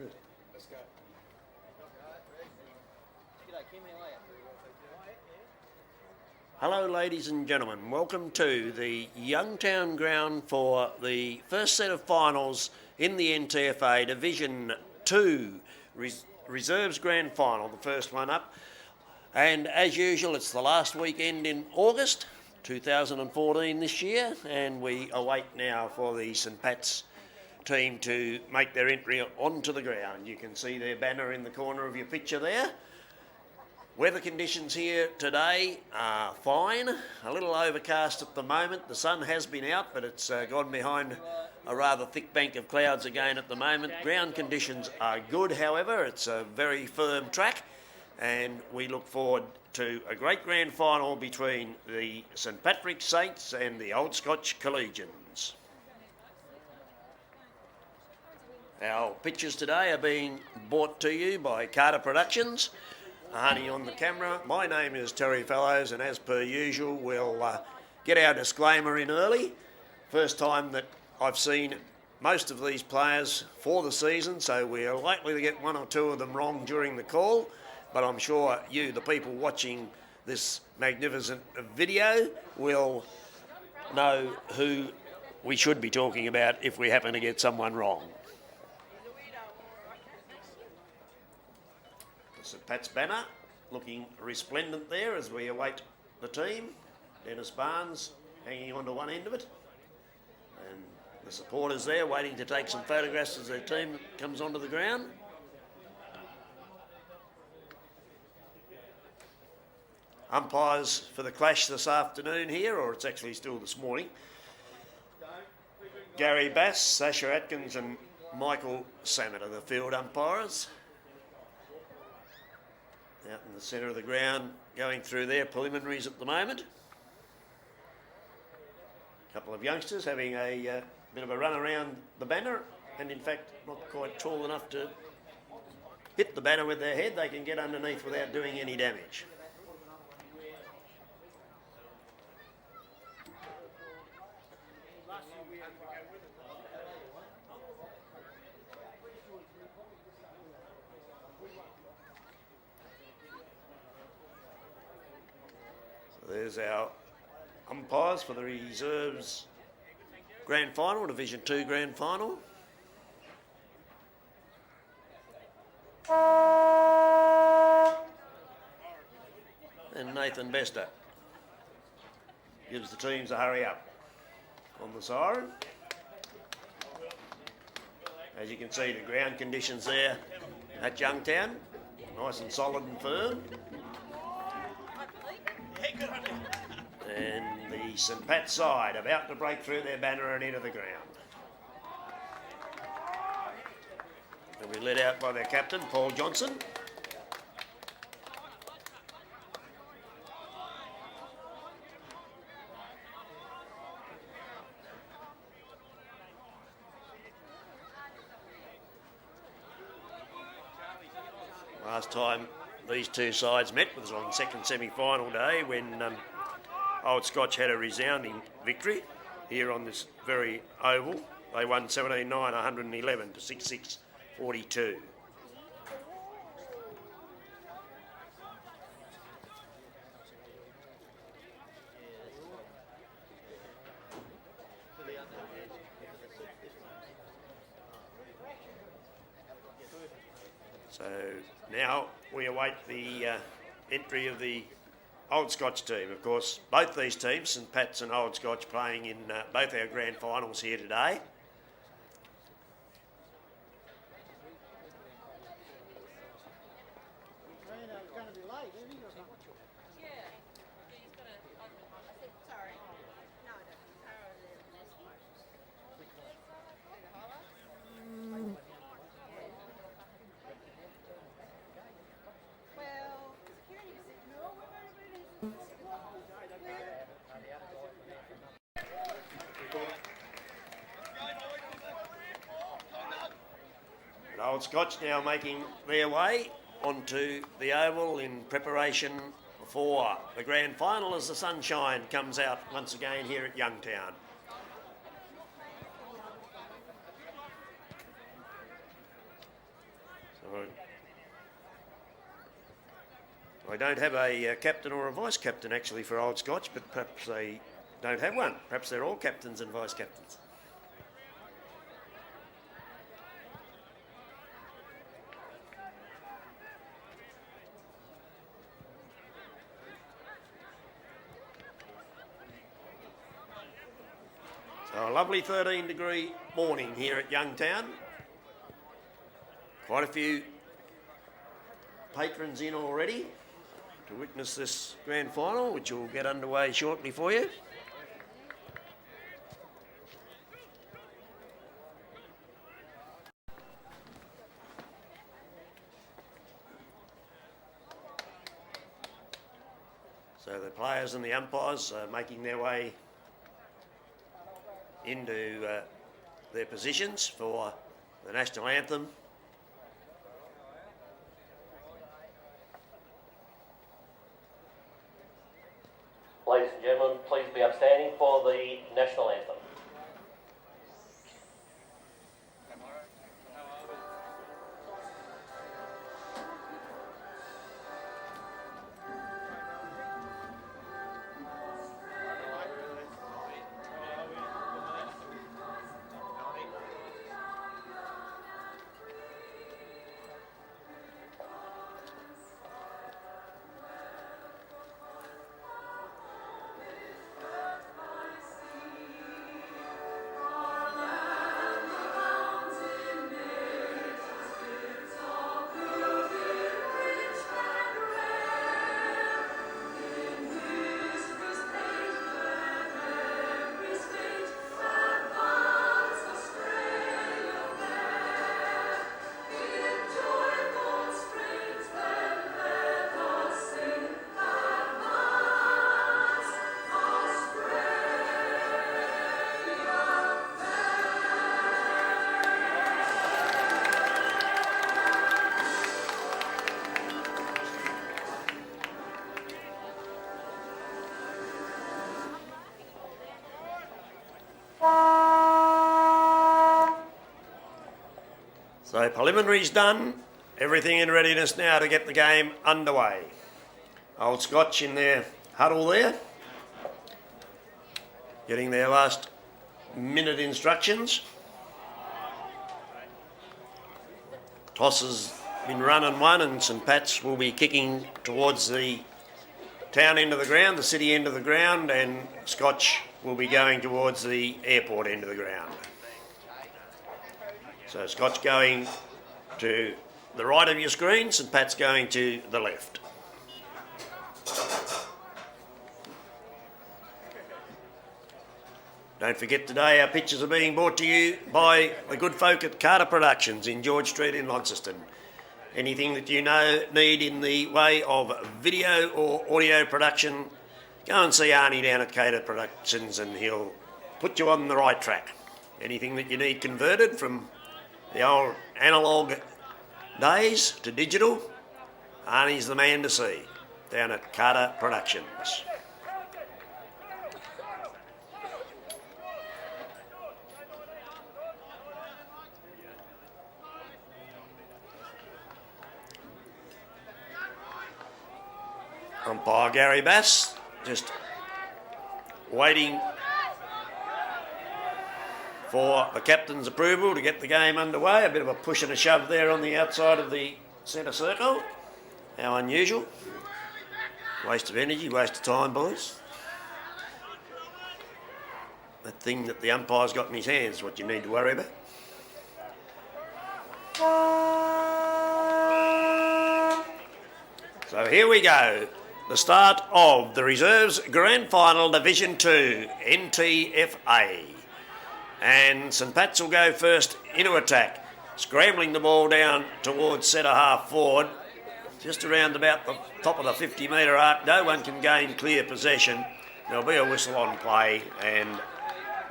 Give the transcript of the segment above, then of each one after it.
Good. Let's go. Hello ladies and gentlemen, welcome to the Youngtown ground for the first set of finals in the NTFA Division 2 Reserves Grand Final, the first one up. And as usual, it's the last weekend in August 2014 this year, and we await now for the St Pat's team to make their entry onto the ground. You can see their banner in the corner of your picture there. Weather conditions here today are fine, a little overcast at the moment. The sun has been out, but it's gone behind a rather thick bank of clouds again at the moment. Ground conditions are good, however. It's a very firm track, and we look forward to a great grand final between the St Patrick's Saints and the Old Scotch Collegians. Our pictures today are being brought to you by Carter Productions. Honey on the camera. My name is Terry Fellows, and as per usual, we'll get our disclaimer in early. First time that I've seen most of these players for the season, so we're likely to get one or two of them wrong during the call, but I'm sure you, the people watching this magnificent video, will know who we should be talking about if we happen to get someone wrong. St Pat's banner looking resplendent there as we await the team. Dennis Barnes hanging onto one end of it, and the supporters there waiting to take some photographs as their team comes onto the ground. Umpires for the clash this afternoon here, or it's actually still this morning. Gary Bass, Sasha Atkins and Michael Samet are the field umpires. Out in the centre of the ground, going through their preliminaries at the moment. A couple of youngsters having a bit of a run around the banner, and in fact not quite tall enough to hit the banner with their head. They can get underneath without doing any damage. There's our umpires for the Reserves Grand Final, Division 2 Grand Final. And Nathan Bester gives the teams a hurry up on the siren. As you can see, the ground conditions there at Youngtown, nice and solid and firm. And the St Pat's side about to break through their banner and into the ground. They'll be led out by their captain, Paul Johnson. Last time these two sides met was on second semi-final day when Old Scotch had a resounding victory here on this very oval. They won 17-9, 111 to 6-6, 42. So now we await the entry of the Old Scotch team. Of course, both these teams, St Pat's and Old Scotch, playing in both our grand finals here today. Old Scotch now making their way onto the oval in preparation for the grand final as the sunshine comes out once again here at Youngtown. I don't have a captain or a vice captain actually for Old Scotch, but perhaps they don't have one. Perhaps they're all captains and vice captains. So a lovely 13-degree morning here at Youngtown. Quite a few patrons in already to witness this grand final, which will get underway shortly for you. So the players and the umpires are making their way into their positions for the national anthem. Ladies and gentlemen, please be upstanding for the national anthem. So preliminaries done, everything in readiness now to get the game underway. Old Scotch in their huddle there, getting their last minute instructions. Toss has been run and won, and St Pat's will be kicking towards the town end of the ground, the city end of the ground, and Scotch will be going towards the airport end of the ground. So Scotch going to the right of your screen, St Pat's going to the left. Don't forget today our pictures are being brought to you by the good folk at Carter Productions in George Street in Launceston. Anything that you need in the way of video or audio production, go and see Arnie down at Carter Productions and he'll put you on the right track. Anything that you need converted from the old analogue days to digital, Arnie's the man to see down at Carter Productions. Umpire Gary Bass just waiting for the captain's approval to get the game underway. A bit of a push and a shove there on the outside of the centre circle. How unusual. Waste of energy, waste of time, boys. That thing that the umpire's got in his hands is what you need to worry about. So here we go. The start of the Reserves Grand Final Division 2, NTFA. And St Pat's will go first into attack, scrambling the ball down towards centre half forward, just around about the top of the 50-metre arc. No one can gain clear possession. There'll be a whistle on play and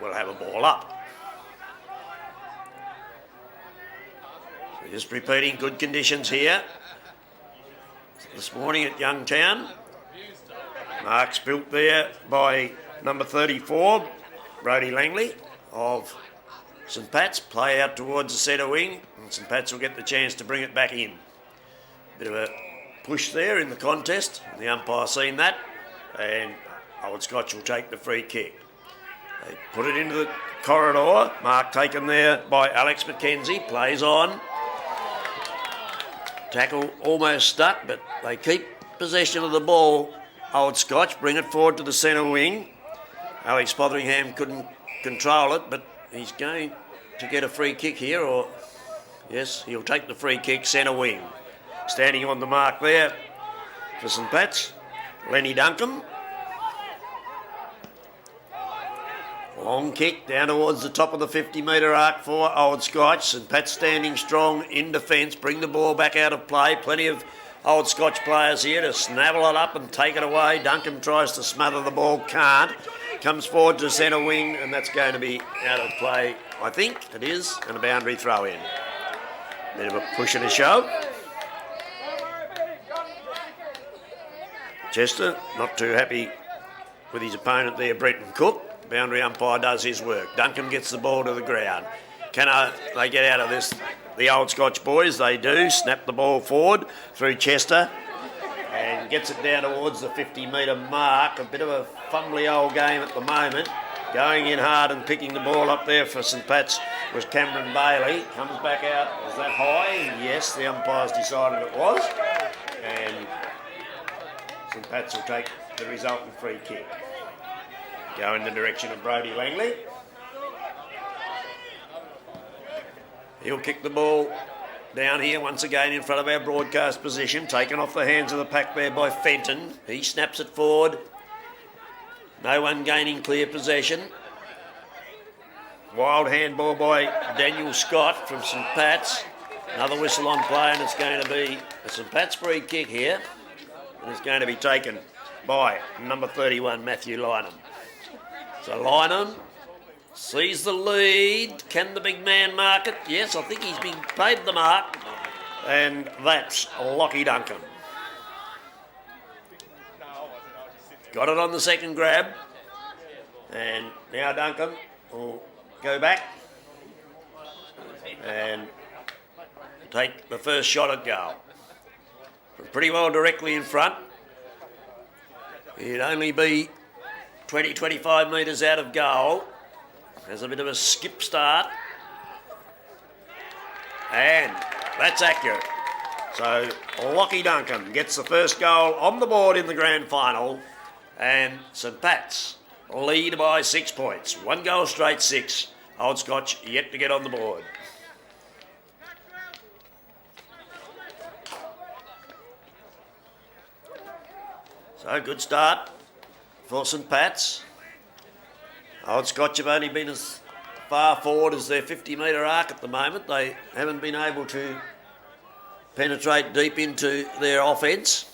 we'll have a ball up. So just repeating, good conditions here this morning at Youngtown. Marks built there by number 34, Brodie Langley of St Pat's play out towards the centre wing, and St Pat's will get the chance to bring it back in. Bit of a push there in the contest. The umpire seen that, and Old Scotch will take the free kick. They put it into the corridor. Mark taken there by Alex McKenzie. Plays on. Tackle almost stuck, but they keep possession of the ball. Old Scotch bring it forward to the centre wing. Alex Fotheringham couldn't control it, but he's going to get a free kick here, or yes, he'll take the free kick, centre wing. Standing on the mark there for St Pat's, Lenny Duncan. Long kick down towards the top of the 50-metre arc for Old Scotch. St Pat's standing strong in defence, bring the ball back out of play. Plenty of Old Scotch players here to snavel it up and take it away. Duncan tries to smother the ball, can't. Comes forward to centre wing, and that's going to be out of play, I think it is, and a boundary throw in. Bit of a push and a shove. Chester not too happy with his opponent there, Brenton Cook. Boundary umpire does his work. Duncan gets the ball to the ground. Can they get out of this? The Old Scotch boys, they do. Snap the ball forward through Chester and gets it down towards the 50-metre mark. A bit of a fumbly old game at the moment. Going in hard and picking the ball up there for St Pat's was Cameron Bailey. Comes back out. Was that high? Yes, the umpires decided it was. And St Pat's will take the resultant free kick. Go in the direction of Brodie Langley. He'll kick the ball down here once again in front of our broadcast position. Taken off the hands of the pack there by Fenton. He snaps it forward. No one gaining clear possession. Wild handball by Daniel Scott from St Pat's. Another whistle on play, and it's going to be a St Pat's free kick here. And it's going to be taken by number 31, Matthew Lynham. So Lynham sees the lead. Can the big man mark it? Yes, I think he's been paid the mark. And that's Lockie Duncan. Got it on the second grab. And now Duncan will go back and take the first shot at goal. Pretty well directly in front. He'd only be 20-25 metres out of goal. There's a bit of a skip start. And that's accurate. So Lockie Duncan gets the first goal on the board in the grand final. And St Pat's lead by 6 points. 1 goal straight 6. Old Scotch yet to get on the board. So good start for St Pat's. Old Scotch have only been as far forward as their 50-metre arc at the moment. They haven't been able to penetrate deep into their offence.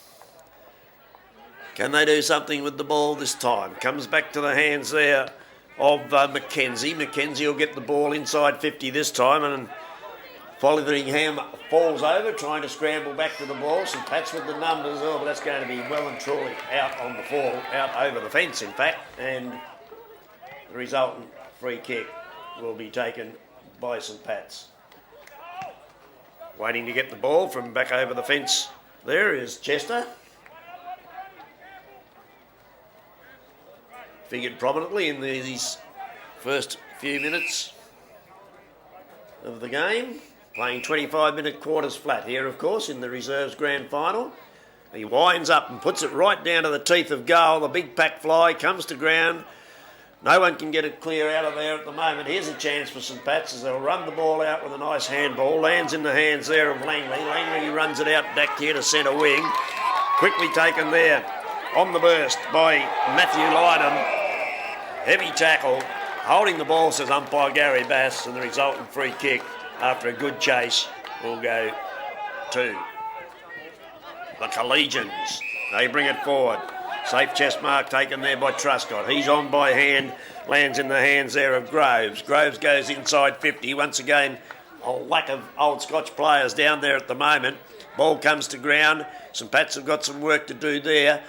Can they do something with the ball this time? Comes back to the hands there of McKenzie. McKenzie will get the ball inside 50 this time, and Fotheringham falls over, trying to scramble back to the ball. St Pat's with the numbers, but that's going to be well and truly out on the fall, out over the fence, in fact, and the resultant free kick will be taken by St Pat's. Waiting to get the ball from back over the fence there is Chester. Figured prominently in these first few minutes of the game. Playing 25-minute quarters flat here, of course, in the reserves grand final. He winds up and puts it right down to the teeth of goal. The big pack fly comes to ground. No one can get it clear out of there at the moment. Here's a chance for St Pat's as they'll run the ball out with a nice handball. Lands in the hands there of Langley. Langley runs it out back here to centre wing. Quickly taken there on the burst by Matthew Lynham. Heavy tackle. Holding the ball, says umpire Gary Bass, and the resultant free kick after a good chase will go to the Collegians. They bring it forward. Safe chest mark taken there by Truscott. He's on by hand, lands in the hands there of Groves. Groves goes inside 50. Once again, a lack of Old Scotch players down there at the moment. Ball comes to ground. St Pat's have got some work to do there.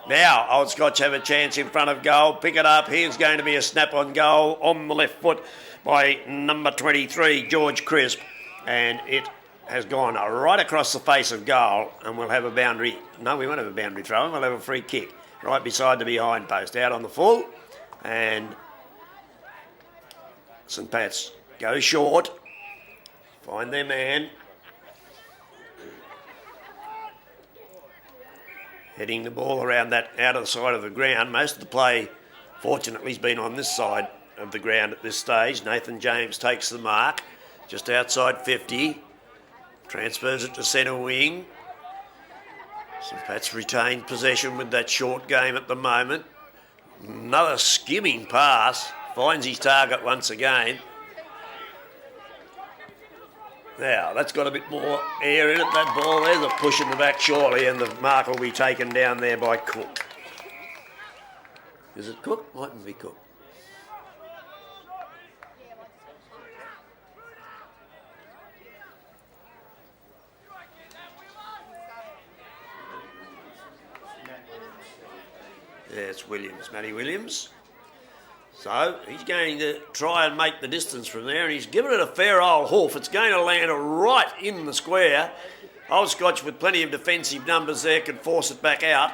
Now, Old Scotch have a chance in front of goal. Pick it up. Here's going to be a snap on goal on the left foot by number 23, George Crisp. And it has gone right across the face of goal, and we'll have a boundary. No, we won't have a boundary throw. We'll have a free kick right beside the behind post. Out on the full. And St Pat's go short. Find their man. Heading the ball around that out of the side of the ground. Most of the play, fortunately, has been on this side of the ground at this stage. Nathan James takes the mark, just outside 50. Transfers it to centre wing. St Pat's retained possession with that short game at the moment. Another skimming pass. Finds his target once again. Now, that's got a bit more air in it, that ball. There's a push in the back, surely, and the mark will be taken down there by Cook. Is it Cook? Mightn't be Cook. Yeah, it's Williams, Matty Williams. So he's going to try and make the distance from there, and he's given it a fair old hoof. It's going to land right in the square. Old Scotch, with plenty of defensive numbers there, can force it back out.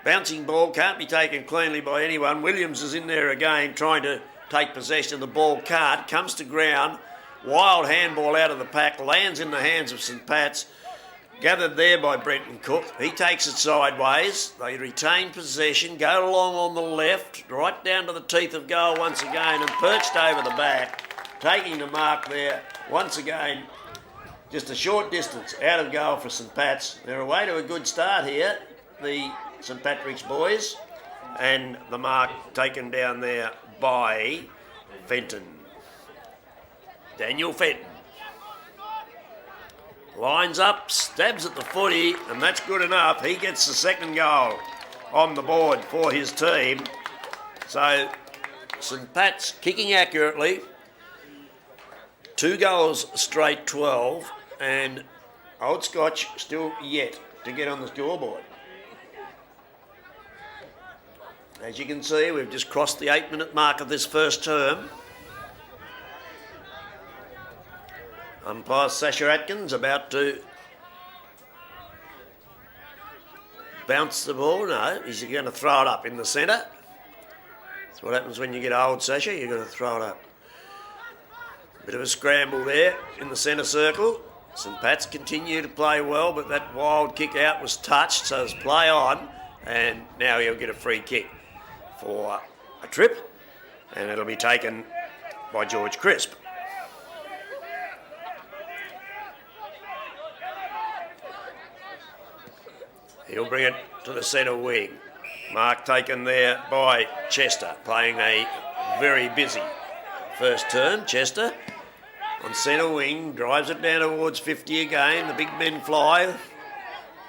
Bouncing ball can't be taken cleanly by anyone. Williams is in there again trying to take possession. The ball can't. Comes to ground. Wild handball out of the pack. Lands in the hands of St Pat's. Gathered there by Brenton Cook. He takes it sideways. They retain possession, go along on the left, right down to the teeth of goal once again, and perched over the back, taking the mark there once again. Just a short distance out of goal for St Pat's. They're away to a good start here, the St Patrick's boys, and the mark taken down there by Fenton. Daniel Fenton. Lines up, stabs at the footy, and that's good enough. He gets the second goal on the board for his team. So St Pat's kicking accurately. 2 goals straight 12, and Old Scotch still yet to get on the scoreboard. As you can see, we've just crossed the 8-minute mark of this first term. Umpire Sasha Atkins about to bounce the ball. No, he's going to throw it up in the centre. That's what happens when you get old, Sasha. You've got to throw it up. Bit of a scramble there in the centre circle. St Pat's continue to play well, but that wild kick out was touched, so it's play on. And now he'll get a free kick for a trip, and it'll be taken by George Crisp. He'll bring it to the centre wing. Mark taken there by Chester, playing a very busy first term. Chester on centre wing, drives it down towards 50 again. The big men fly.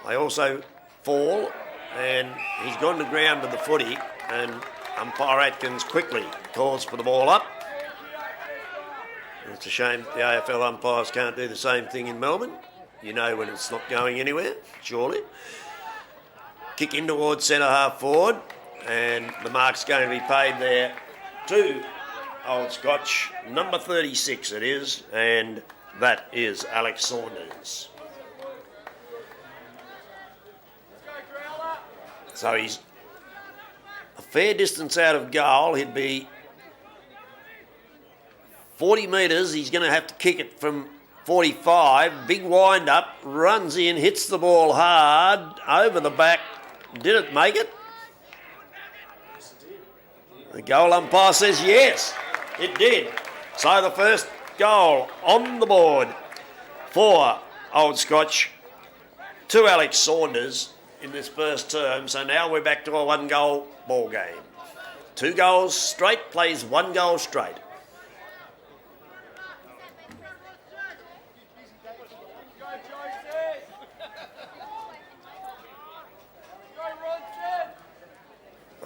They also fall, and he's gone to ground with the footy, and umpire Atkins quickly calls for the ball up. It's a shame the AFL umpires can't do the same thing in Melbourne. You know when it's not going anywhere, surely. Kick in towards centre half forward, and the mark's going to be paid there to Old Scotch. Number 36 it is, and that is Alex Saunders. So he's a fair distance out of goal. He'd be 40 metres. He's going to have to kick it from 45. Big wind up, runs in, hits the ball hard, over the back. Did it make it? Yes, it did. The goal umpire says yes, it did. So the first goal on the board for Old Scotch to Alex Saunders in this first term. So now we're back to a 1-goal ball game. 2 goals straight, plays 1 goal straight.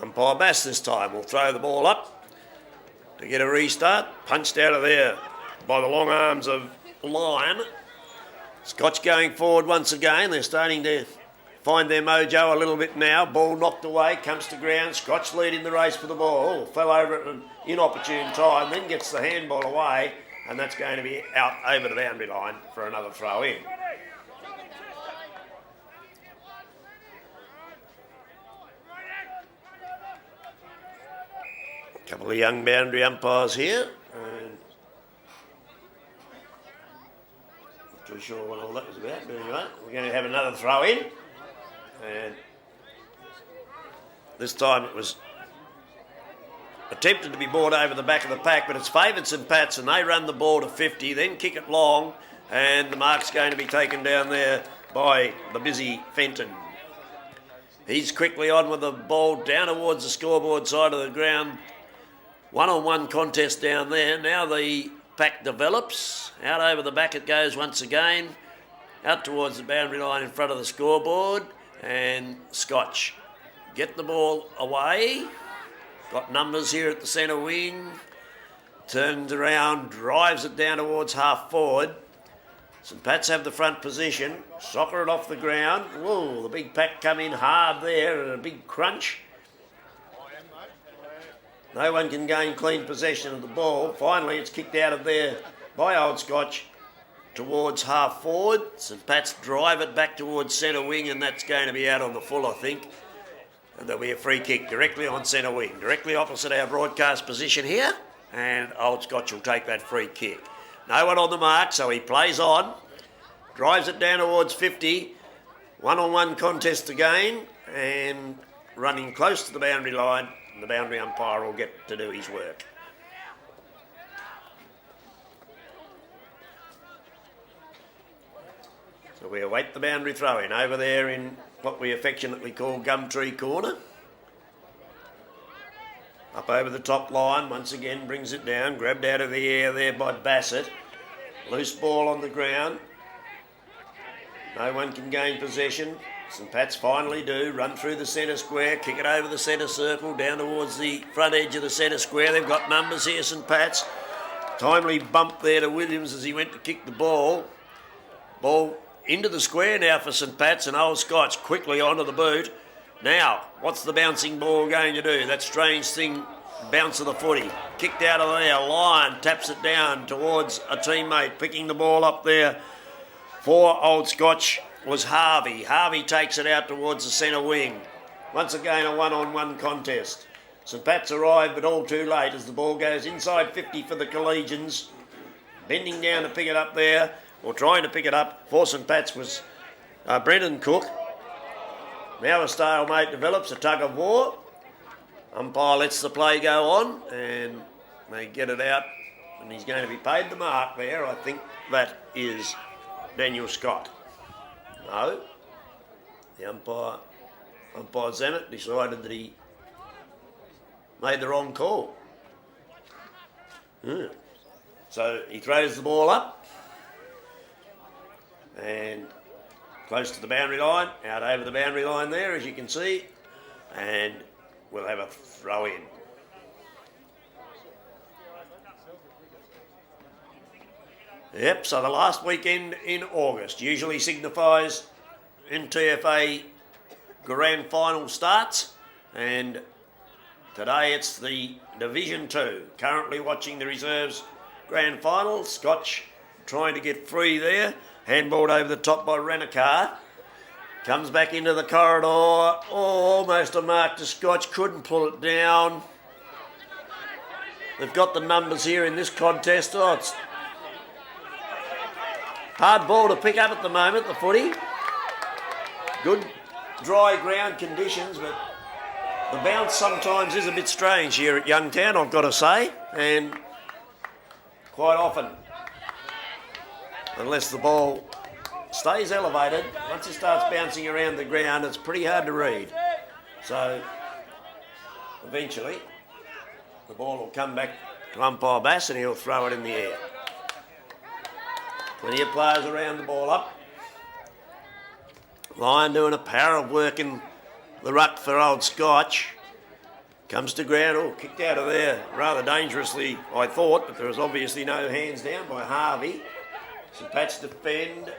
Umpire Bass this time will throw the ball up to get a restart. Punched out of there by the long arms of Lyon. Scotch going forward once again. They're starting to find their mojo a little bit now. Ball knocked away, comes to ground. Scotch leading the race for the ball. Oh, fell over at an inopportune time, then gets the handball away, and that's going to be out over the boundary line for another throw in. A couple of young boundary umpires here. And not too sure what all that was about, but anyway, we're going to have another throw in. And this time it was attempted to be brought over the back of the pack, but it's favoured St Pat's, and they run the ball to 50, then kick it long, and the mark's going to be taken down there by the busy Fenton. He's quickly on with the ball down towards the scoreboard side of the ground. One-on-one contest down there. Now the pack develops. Out over the back it goes once again. Out towards the boundary line in front of the scoreboard. And Scotch get the ball away. Got numbers here at the centre wing. Turns around, drives it down towards half forward. St Pat's have the front position. Soccer it off the ground. Whoa, the big pack come in hard there and a big crunch. No one can gain clean possession of the ball. Finally, it's kicked out of there by Old Scotch towards half forward. St Pat's drive it back towards centre wing, and that's going to be out on the full, I think. And there'll be a free kick directly on centre wing, directly opposite our broadcast position here. And Old Scotch will take that free kick. No one on the mark, so he plays on. Drives it down towards 50. One-on-one contest again. And running close to the boundary line. The boundary umpire will get to do his work. So we await the boundary throw-in over there in what we affectionately call Gumtree Corner. Up over the top line, once again brings it down, grabbed out of the air there by Bassett. Loose ball on the ground. No one can gain possession. St Pat's finally do, run through the centre square, kick it over the centre circle, down towards the front edge of the centre square. They've got numbers here, St Pat's. Timely bump there to Williams as he went to kick the ball. Ball into the square now for St Pat's, and Old Scotch quickly onto the boot. Now, what's the bouncing ball going to do? That strange thing, bounce of the footy. Kicked out of there, Lyon taps it down towards a teammate, picking the ball up there for Old Scotch was Harvey. Harvey takes it out towards the centre wing. Once again, a one-on-one contest. St Pat's arrived, but all too late as the ball goes inside 50 for the Collegians. Bending down to pick it up there, or trying to pick it up for St Pat's was Brendan Cook. Now a stalemate develops, a tug of war. Umpire lets the play go on, and they get it out, and he's going to be paid the mark there. I think that is Daniel Scott. No, the umpire Zammit decided that he made the wrong call. So he throws the ball up and close to the boundary line, out over the boundary line there, as you can see, and we'll have a throw in. Yep, so the last weekend in August usually signifies NTFA Grand Final starts, and today it's the Division 2. Currently watching the reserves Grand Final. Scotch trying to get free there. Handballed over the top by Renakar. Comes back into the corridor. Oh, almost a mark to Scotch. Couldn't pull it down. They've got the numbers here in this contest. Oh, it's hard ball to pick up at the moment, the footy. Good dry ground conditions, but the bounce sometimes is a bit strange here at Youngtown, I've got to say, and quite often, unless the ball stays elevated, once it starts bouncing around the ground, it's pretty hard to read. So, eventually, the ball will come back to umpire Bass and he'll throw it in the air. Plenty of players around the ball up. Lyon doing a power of work in the ruck for Old Scotch. Comes to ground, oh, kicked out of there rather dangerously, I thought, but there was obviously no hands down by Harvey. St Pat's defend.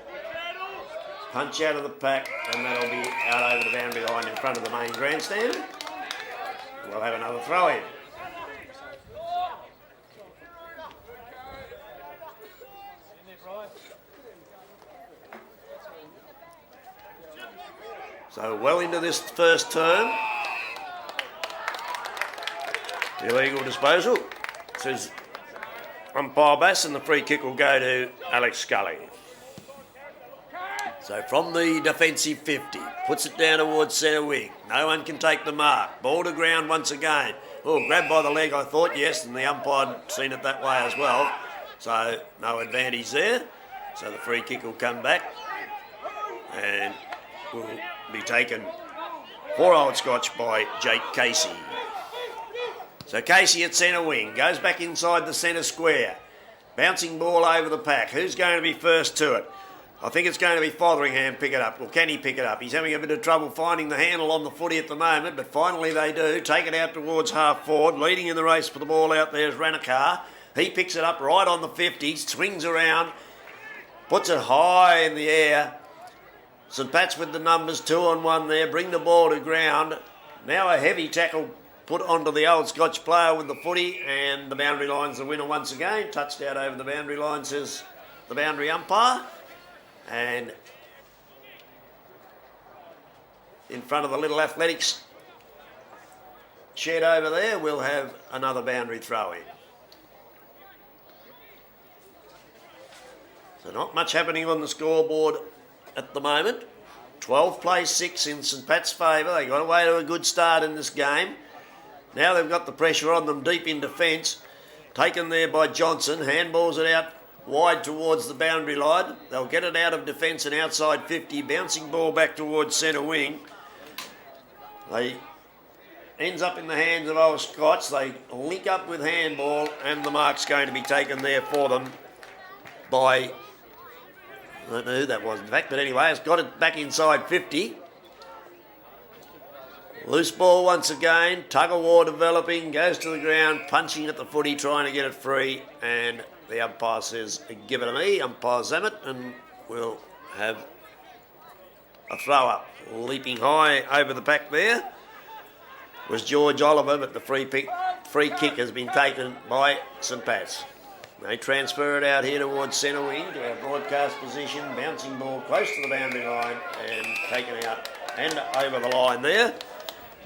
punch out of the pack, and that'll be out over the boundary line in front of the main grandstand. We'll have another throw in. So well into this first term. Illegal disposal, says umpire Bass, and the free kick will go to Alex Scully. So from the defensive 50, puts it down towards centre wing. No one can take the mark. Ball to ground once again. Oh, grabbed by the leg, I thought, yes, and the umpire had seen it that way as well. So no advantage there. So the free kick will come back and will be taken for Old Scotch by Jake Casey. So Casey at centre wing, goes back inside the centre square. Bouncing ball over the pack. Who's going to be first to it? I think it's going to be Fotheringham pick it up. Or can he pick it up? He's having a bit of trouble finding the handle on the footy at the moment, but finally they do. Take it out towards half forward. Leading in the race for the ball out there is Ranakar. He picks it up right on the 50, swings around, puts it high in the air. St Pat's with the numbers, 2 on 1 there. Bring the ball to ground. Now a heavy tackle put onto the Old Scotch player with the footy, and the boundary line's the winner once again. Touched out over the boundary line, says the boundary umpire. And in front of the Little Athletics shed over there, we'll have another boundary throw in. So not much happening on the scoreboard at the moment. 12 plays 6 in St Pat's favour. They got away to a good start in this game. Now they've got the pressure on them deep in defence. Taken there by Johnson. Handballs it out wide towards the boundary line. They'll get it out of defence and outside 50. Bouncing ball back towards centre wing. They ends up in the hands of Old Scotch. They link up with handball, and the mark's going to be taken there for them by, I don't know who that was in fact, but anyway, it's got it back inside 50. Loose ball once again, tug of war developing, goes to the ground, punching at the footy, trying to get it free, and the umpire says, give it to me, umpire Zammit, and we'll have a throw up. Leaping high over the pack there was George Oliver, but the free kick has been taken by St Pat's. They transfer it out here towards centre wing to our broadcast position, bouncing ball close to the boundary line and taken out and over the line there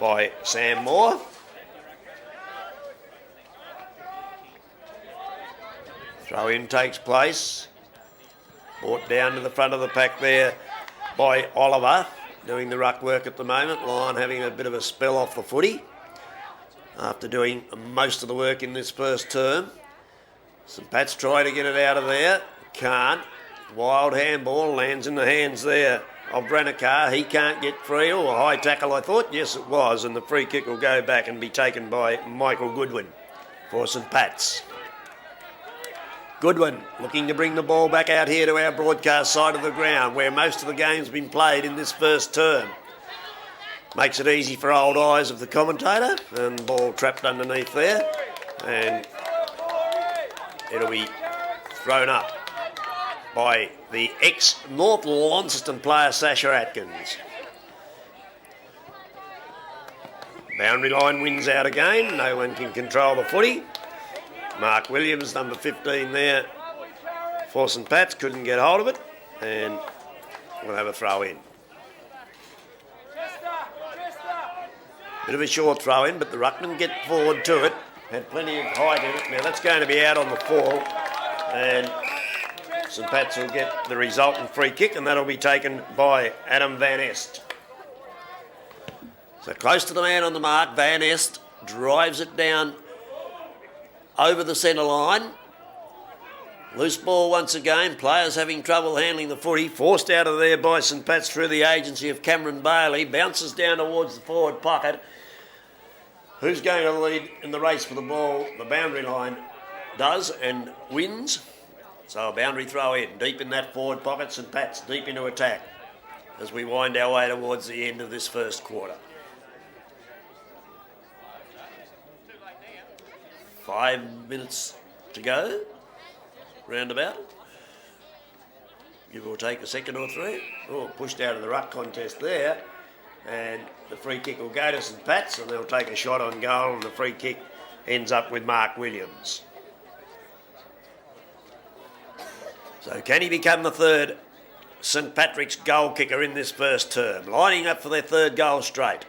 by Sam Moore. Throw-in takes place. Brought down to the front of the pack there by Oliver, doing the ruck work at the moment. Lyon having a bit of a spell off the footy after doing most of the work in this first term. St Pat's try to get it out of there. Can't. Wild handball lands in the hands there of Branakar. He can't get free. Oh, a high tackle, I thought. Yes, it was. And the free kick will go back and be taken by Michael Goodwin for St Pat's. Goodwin looking to bring the ball back out here to our broadcast side of the ground where most of the game's been played in this first term. Makes it easy for old eyes of the commentator, and the ball trapped underneath there, and it'll be thrown up by the ex-North Launceston player Sasha Atkins. Boundary line wins out again. No one can control the footy. Mark Williams, number 15 there for St Pat's, couldn't get hold of it, and we'll have a throw in. Bit of a short throw in, but the ruckman get forward to it. Had plenty of height in it. Now that's going to be out on the fall, and St Pat's will get the resultant free kick, and that'll be taken by Adam Van Est. So close to the man on the mark, Van Est drives it down over the centre line. Loose ball once again. Players having trouble handling the footy. Forced out of there by St Pat's through the agency of Cameron Bailey. Bounces down towards the forward pocket. Who's going to lead in the race for the ball? The boundary line does and wins. So a boundary throw in. Deep in that forward pocket. St Pat's deep into attack as we wind our way towards the end of this first quarter. 5 minutes to go, roundabout. give or take a second or three. Oh, pushed out of the ruck contest there. And the free kick will go to St Pat's and they'll take a shot on goal and the free kick ends up with Mark Williams. So can he become the third St Patrick's goal kicker in this first term? Lining up for their third goal straight.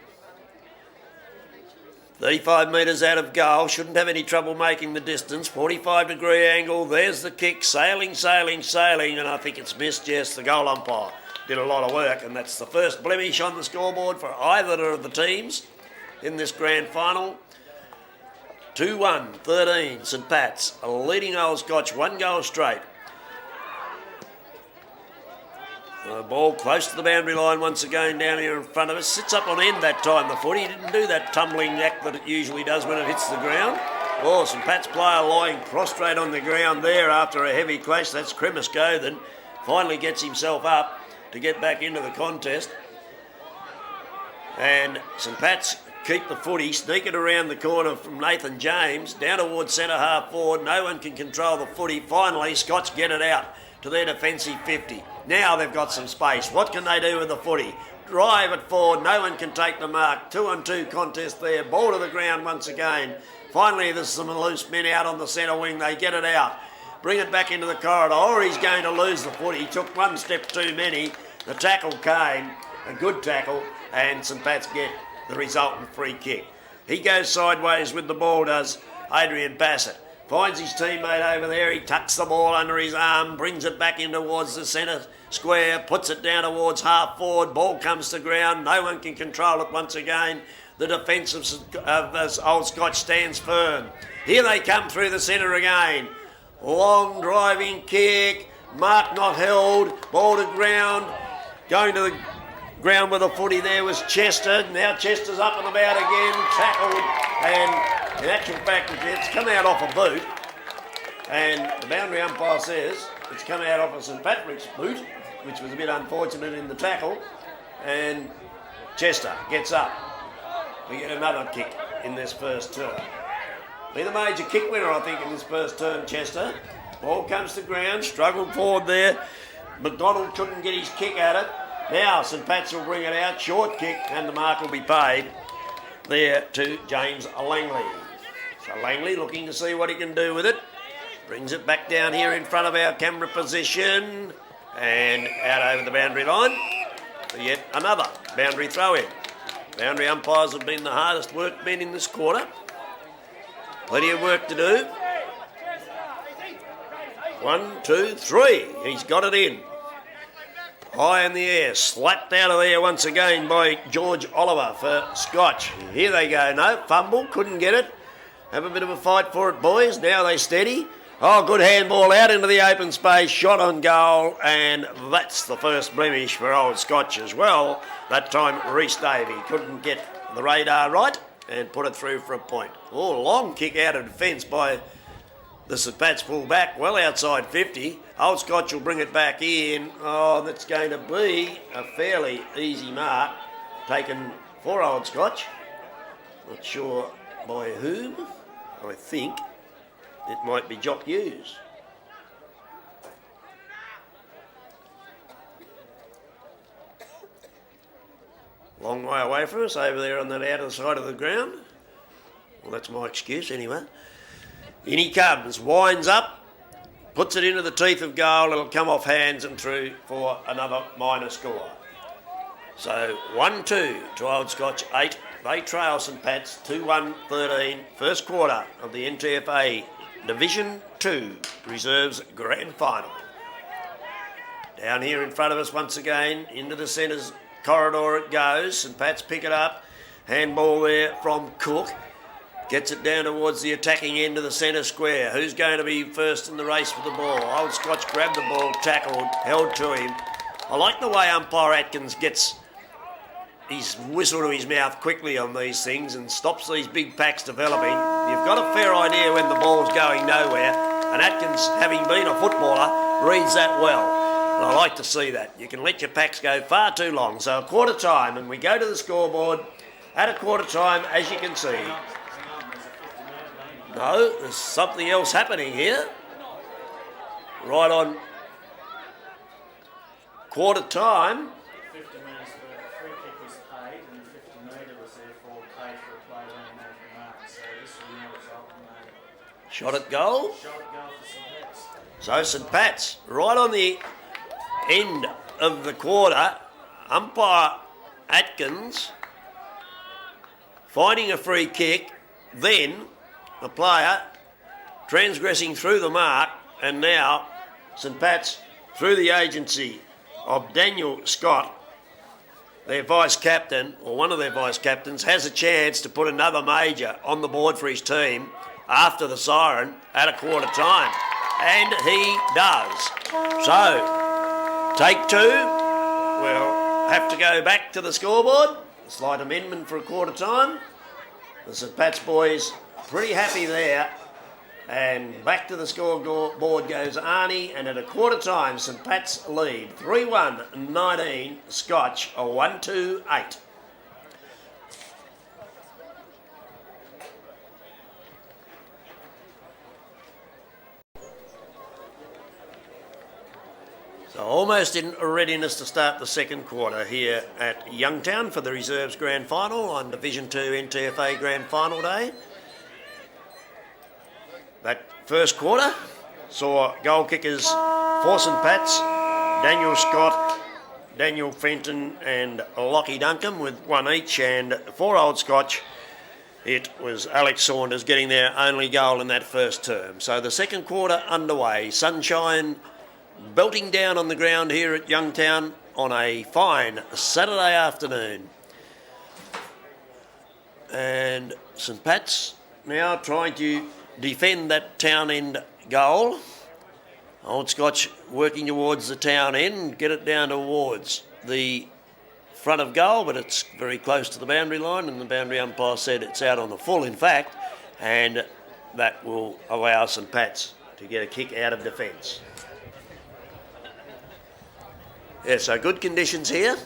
35 metres out of goal, shouldn't have any trouble making the distance. 45-degree angle, there's the kick, sailing, and I think it's missed. Yes, the goal umpire did a lot of work, and that's the first blemish on the scoreboard for either of the teams in this grand final. 2-1, 13, St Pat's, leading Old Scotch, 1 goal straight. The ball close to the boundary line once again down here in front of us. Sits up on end that time, the footy. Didn't do that tumbling act that it usually does when it hits the ground. Oh, St Pat's player lying prostrate on the ground there after a heavy clash. That's Cremisco then finally gets himself up to get back into the contest. And St Pat's keep the footy, sneak it around the corner from Nathan James, down towards centre half forward. No one can control the footy. Finally, Scotch get it out to their defensive 50. Now they've got some space. What can they do with the footy? Drive it forward. No one can take the mark. 2-on-2 contest there. Ball to the ground once again. Finally, there's some loose men out on the centre wing. They get it out. Bring it back into the corridor. Or he's going to lose the footy. He took one step too many. The tackle came. A good tackle. And St Pat's get the resultant free kick. He goes sideways with the ball, does Adrian Bassett. Finds his teammate over there. He tucks the ball under his arm, brings it back in towards the centre square, puts it down towards half forward. Ball comes to ground. No one can control it once again. The defence of Old Scotch stands firm. Here they come through the centre again. Long driving kick. Mark not held. Ball to ground. Going to the ground with the footy there was Chester. Now Chester's up and about again. Tackled. And in actual fact, it's come out off a boot, and the boundary umpire says it's come out off a St Patrick's boot, which was a bit unfortunate in the tackle, and Chester gets up to get another kick in this first turn. Be the major kick winner, I think, in this first turn, Chester. Ball comes to ground, struggled forward there. McDonald couldn't get his kick at it. Now St Pat's will bring it out, short kick, and the mark will be paid there to James Langley. So Langley looking to see what he can do with it. Brings it back down here in front of our camera position and out over the boundary line for yet another boundary throw-in. Boundary umpires have been the hardest work men in this quarter. Plenty of work to do. 1, 2, 3. He's got it in. High in the air, slapped out of there once again by George Oliver for Scotch. Here they go. No, fumble, couldn't get it. Have a bit of a fight for it, boys. Now they steady. Oh, good handball out into the open space, shot on goal, and that's the first blemish for Old Scotch as well. That time, Rhys Davey couldn't get the radar right and put it through for a point. Oh, long kick out of defence by the St Pat's full back, well outside 50. Old Scotch will bring it back in. Oh, that's going to be a fairly easy mark taken for Old Scotch. Not sure by whom. I think it might be Jock Hughes. Long way away from us, over there on that outer side of the ground. Well, that's my excuse anyway. In he comes, winds up, puts it into the teeth of goal. It'll come off hands and through for another minor score. So 1-2 to Old Scotch 8. They trail St Pat's 2-1-13. First quarter of the NTFA Division 2 Reserves Grand Final. Down here in front of us once again, into the centre's corridor it goes. St Pat's pick it up. Handball there from Cook. Gets it down towards the attacking end of the centre square. Who's going to be first in the race for the ball? Old Scotch grabbed the ball, tackled, held to him. I like the way umpire Atkins gets his whistle to his mouth quickly on these things and stops these big packs developing. You've got a fair idea when the ball's going nowhere, and Atkins, having been a footballer, reads that well. And I like to see that. You can let your packs go far too long. So a quarter time, and we go to the scoreboard at a quarter time, as you can see. No, there's something else happening here. Right on quarter time. 50 metres for free kick was paid, and the 50 metre was therefore paid for a play running over the mark. So this will now result in a Shot at goal. shot at goal for St Pat's. So St Pat's, right on the end of the quarter, umpire Atkins finding a free kick, then the player transgressing through the mark, and now St Pat's, through the agency of Daniel Scott, their vice-captain, or one of their vice-captains, has a chance to put another major on the board for his team after the siren at a quarter time. And he does. So, take two. We'll have to go back to the scoreboard. A slight amendment for a quarter time. The St Pat's boys pretty happy there. And back to the scoreboard goes Arnie, and at a quarter time, St Pat's lead 3-1-19, Scotch a 1-2-8. So almost in readiness to start the second quarter here at Youngtown for the Reserves Grand Final on Division 2 NTFA Grand Final Day. That first quarter saw goal kickers for St Pat's, Daniel Scott, Daniel Fenton and Lockie Duncombe with one each, and for Old Scotch it was Alex Saunders getting their only goal in that first term. So the second quarter underway, sunshine belting down on the ground here at Youngtown on a fine Saturday afternoon. And St Pat's now trying to defend that town end goal. Old Scotch working towards the town end, get it down towards the front of goal, but it's very close to the boundary line, and the boundary umpire said it's out on the full, in fact, and that will allow St Pat's to get a kick out of defence. Yeah, so good conditions here.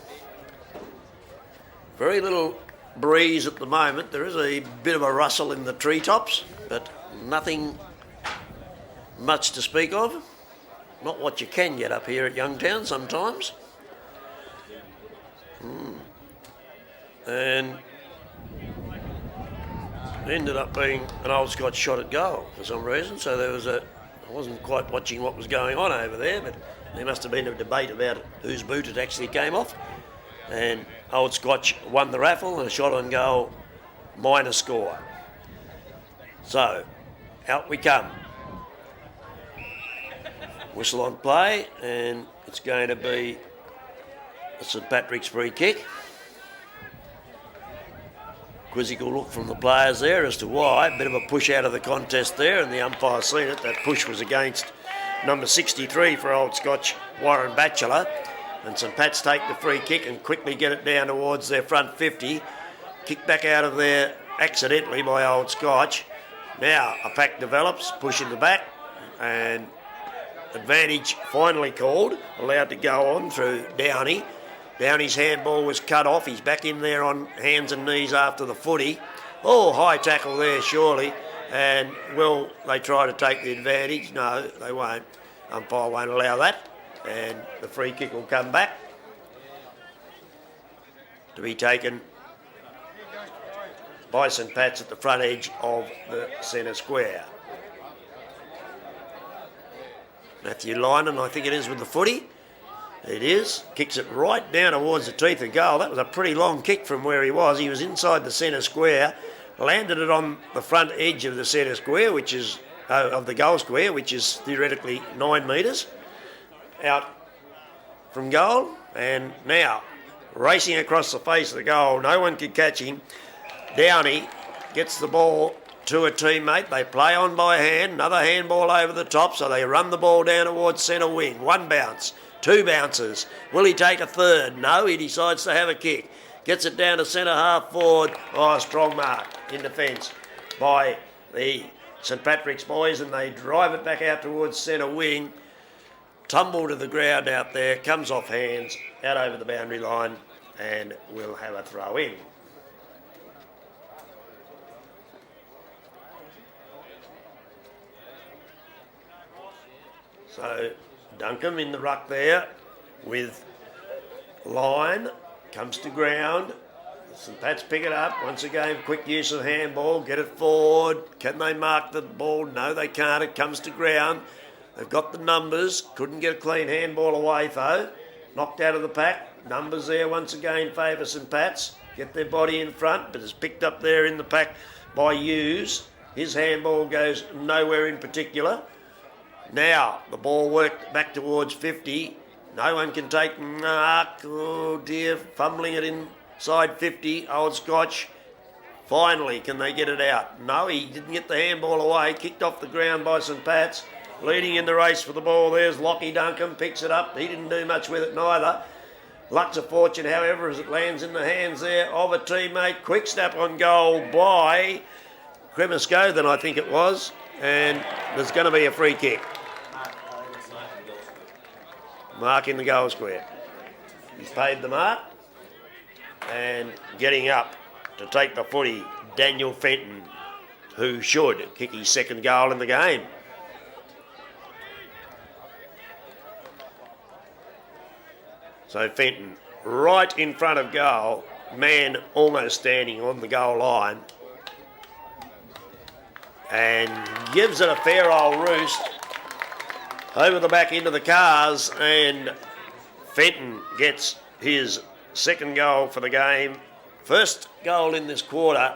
Very little breeze at the moment. There is a bit of a rustle in the treetops, but nothing much to speak of. Not what you can get up here at Youngtown sometimes. And it ended up being an Old Scotch shot at goal for some reason. So there was I wasn't quite watching what was going on over there, but there must have been a debate about whose boot it actually came off. And Old Scotch won the raffle, and a shot on goal, minor score. So, out we come. Whistle on play, and it's going to be a St Patrick's free kick. Quizzical look from the players there as to why. A bit of a push out of the contest there, and the umpire seen it. That push was against number 63 for Old Scotch, Warren Batchelor. And St Pat's take the free kick and quickly get it down towards their front 50. Kicked back out of there accidentally by Old Scotch. Now a pack develops, push in the back, and advantage finally called, allowed to go on through Downey. Downey's handball was cut off. He's back in there on hands and knees after the footy. Oh, high tackle there, surely. And will they try to take the advantage? No, they won't. Umpire won't allow that. And the free kick will come back to be taken by St Pat's at the front edge of the centre square. Matthew Lynon, I think it is, with the footy. It is. Kicks it right down towards the teeth of goal. That was a pretty long kick from where he was. He was inside the centre square, landed it on the front edge of the centre square, which is of the goal square, which is theoretically 9 metres out from goal. And now racing across the face of the goal, no one could catch him. Downey gets the ball to a teammate. They play on by hand, another handball over the top, so they run the ball down towards centre wing. One bounce, two bounces. Will he take a third? No, he decides to have a kick. Gets it down to centre half forward. Oh, a strong mark in defence by the St Patrick's boys, and they drive it back out towards centre wing. Tumble to the ground out there, comes off hands, out over the boundary line, and we'll have a throw in. So Duncombe in the ruck there with line comes to ground. St Pat's pick it up. Once again, quick use of handball. Get it forward. Can they mark the ball? No, they can't. It comes to ground. They've got the numbers. Couldn't get a clean handball away, though. Knocked out of the pack. Numbers there once again favour St Pat's. Get their body in front, but it's picked up there in the pack by Hughes. His handball goes nowhere in particular. Now, the ball worked back towards 50. No one can take mark. Oh dear, fumbling it inside 50. Old Scotch. Finally, can they get it out? No, he didn't get the handball away. Kicked off the ground by St Pat's. Leading in the race for the ball, there's Lockie Duncan. Picks it up. He didn't do much with it neither. Luck's of fortune, however, as it lands in the hands there of a teammate. Quick snap on goal by Cremasco, I think it was. And there's going to be a free kick. Mark in the goal square. He's paid the mark. And getting up to take the footy, Daniel Fenton, who should kick his second goal in the game. So Fenton, right in front of goal, man almost standing on the goal line, and gives it a fair old roost over the back into the cars, and Fenton gets his second goal for the game. First goal in this quarter.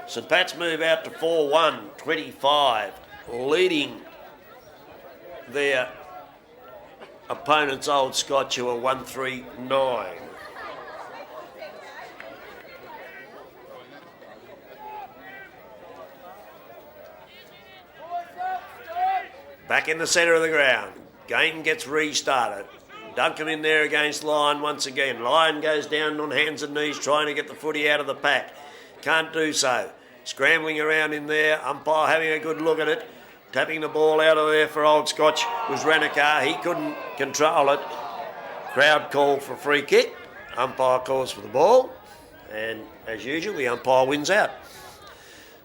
St Pat's move out to 4-1, 25, leading their opponents, Old Scotch, who are 1-3-9. Back in the centre of the ground. Game gets restarted. Duncan in there against Lyon once again. Lyon goes down on hands and knees trying to get the footy out of the pack. Can't do so. Scrambling around in there. Umpire having a good look at it. Tapping the ball out of there for Old Scotch was Ranakar. He couldn't control it. Crowd call for a free kick. Umpire calls for the ball. And as usual, the umpire wins out.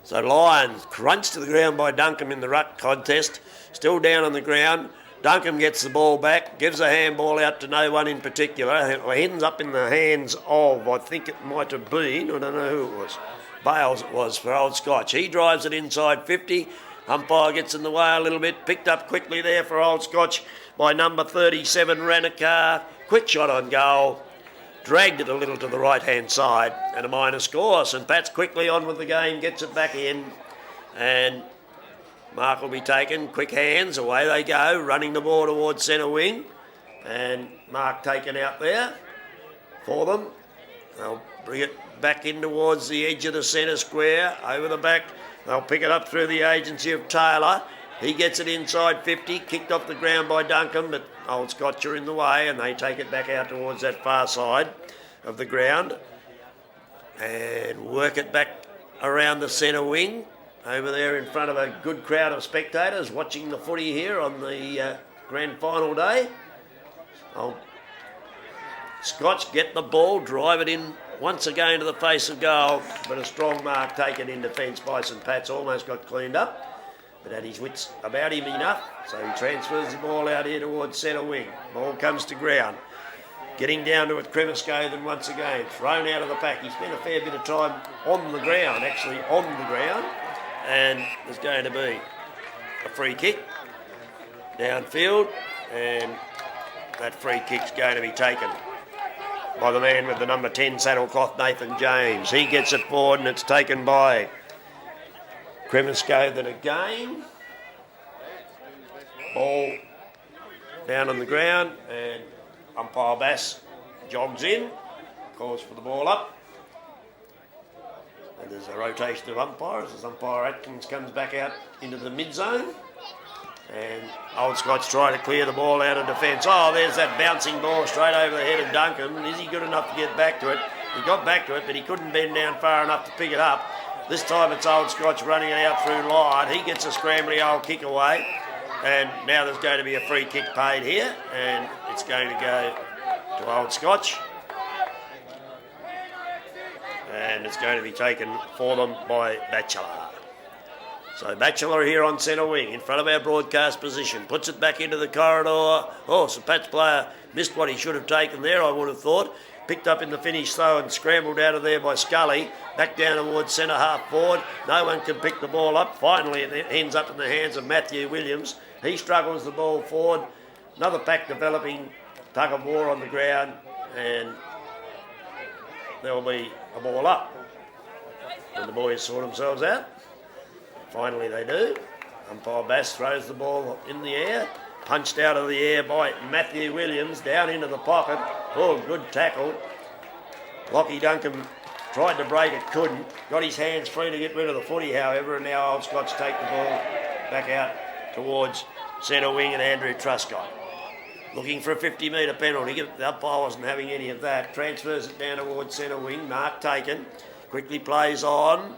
So Lions crunched to the ground by Duncan in the ruck contest. Still down on the ground. Duncan gets the ball back, gives a handball out to no one in particular. It ends up in the hands of, I think it might have been, I don't know who it was. Bales it was for Old Scotch. He drives it inside 50. Umpire gets in the way a little bit. Picked up quickly there for Old Scotch by number 37, Ranakar. Quick shot on goal. Dragged it a little to the right-hand side. And a minor score. St Pat's quickly on with the game. Gets it back in. And mark will be taken. Quick hands. Away they go. Running the ball towards centre wing. And mark taken out there for them. They'll bring it back in towards the edge of the centre square. Over the back. They'll pick it up through the agency of Taylor. He gets it inside 50, kicked off the ground by Duncan, but Old Scotch are in the way and they take it back out towards that far side of the ground and work it back around the centre wing over there in front of a good crowd of spectators watching the footy here on the grand final day. Old Scotch get the ball, drive it in once again to the face of goal, but a strong mark taken in defence by St Pat's. Almost got cleaned up, but had his wits about him enough, so he transfers the ball out here towards centre wing. Ball comes to ground. Getting down to it, Cremasco once again. Thrown out of the pack. He spent a fair bit of time on the ground, actually on the ground, and there's going to be a free kick downfield, and that free kick's going to be taken by the man with the number 10 saddlecloth, Nathan James. He gets it forward and it's taken by Cremasco again. Ball down on the ground and umpire Bass jogs in, calls for the ball up. And there's a rotation of umpires as umpire Atkins comes back out into the mid-zone. And Old Scotch trying to clear the ball out of defence. Oh, there's that bouncing ball straight over the head of Duncan. Is he good enough to get back to it? He got back to it, but he couldn't bend down far enough to pick it up. This time it's Old Scotch running it out through line. He gets a scrambly old kick away. And now there's going to be a free kick paid here. And it's going to go to Old Scotch. And it's going to be taken for them by Batchelor. So Batchelor here on centre wing, in front of our broadcast position. Puts it back into the corridor. Oh, St Pat's player missed what he should have taken there, I would have thought. Picked up in the finish though and scrambled out of there by Scully. Back down towards centre half forward. No one can pick the ball up. Finally it ends up in the hands of Matthew Williams. He struggles the ball forward. Another pack developing. Tug of war on the ground. And there'll be a ball up. And the boys sort themselves out. Finally they do. Umpire Bass throws the ball in the air. Punched out of the air by Matthew Williams, down into the pocket. Oh, good tackle. Lockie Duncan tried to break it, couldn't. Got his hands free to get rid of the footy, however, and now Old Scotch take the ball back out towards centre wing and Andrew Truscott. Looking for a 50-metre penalty. The umpire wasn't having any of that. Transfers it down towards centre wing. Mark taken. Quickly plays on.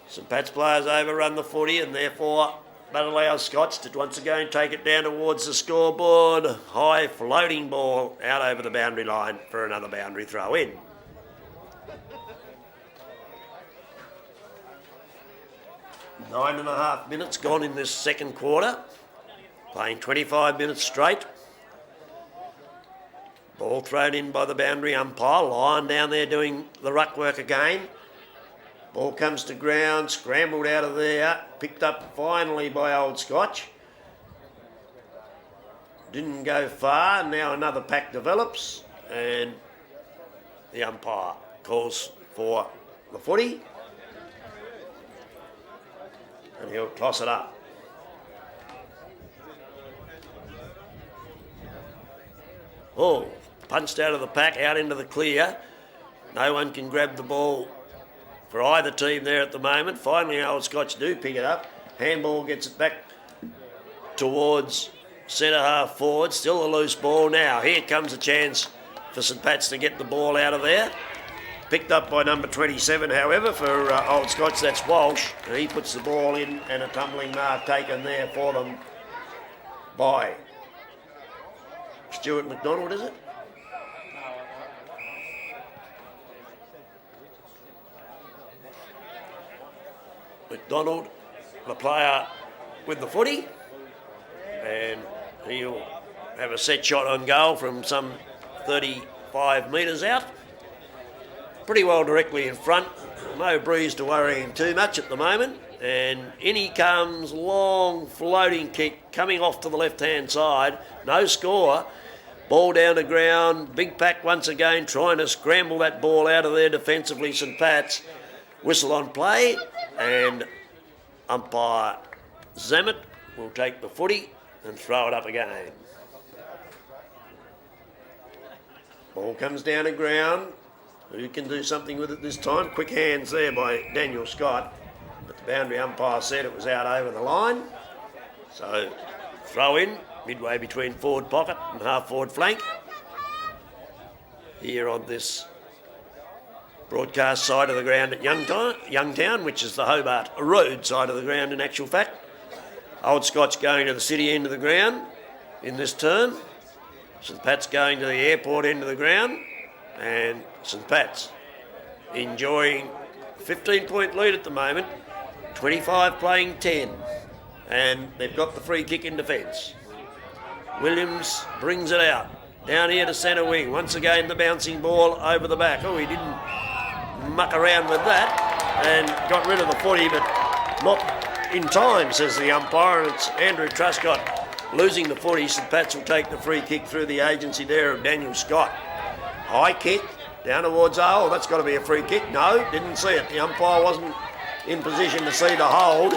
St Pat's players overrun the footy and therefore that allows Scotch to once again take it down towards the scoreboard. High floating ball out over the boundary line for another boundary throw in. Nine and a half minutes gone in this second quarter. Playing 25 minutes straight. Ball thrown in by the boundary umpire. Lyon down there doing the ruck work again. Ball comes to ground, scrambled out of there, picked up finally by Old Scotch. Didn't go far, now another pack develops and the umpire calls for the footy and he'll toss it up. Oh, punched out of the pack, out into the clear. No one can grab the ball for either team there at the moment. Finally, Old Scotch do pick it up. Handball gets it back towards centre half forward. Still a loose ball now. Here comes a chance for St Pat's to get the ball out of there. Picked up by number 27, however, for Old Scotch. That's Walsh. And he puts the ball in and a tumbling mark taken there for them by Stuart McDonald, is it? McDonald, the player with the footy, and he'll have a set shot on goal from some 35 metres out. Pretty well directly in front, no breeze to worry him too much at the moment, and in he comes, long floating kick coming off to the left-hand side, no score, ball down to ground, big pack once again trying to scramble that ball out of there defensively, St Pat's. Whistle on play, and umpire Zammit will take the footy and throw it up again. Ball comes down to ground. Who can do something with it this time? Quick hands there by Daniel Scott, but the boundary umpire said it was out over the line. So throw in, midway between forward pocket and half forward flank. Here on this broadcast side of the ground at Youngtown, which is the Hobart Road side of the ground in actual fact. Old Scotch going to the city end of the ground in this turn. St Pat's going to the airport end of the ground. And St Pat's enjoying a 15-point lead at the moment. 25 playing 10. And they've got the free kick in defence. Williams brings it out. Down here to centre wing. Once again the bouncing ball over the back. Oh, he didn't muck around with that and got rid of the footy, but not in time, says the umpire, and it's Andrew Truscott losing the footy. St Pat's will take the free kick through the agency there of Daniel Scott. High kick down towards that's got to be a free kick. No, didn't see it. The umpire wasn't in position to see the hold.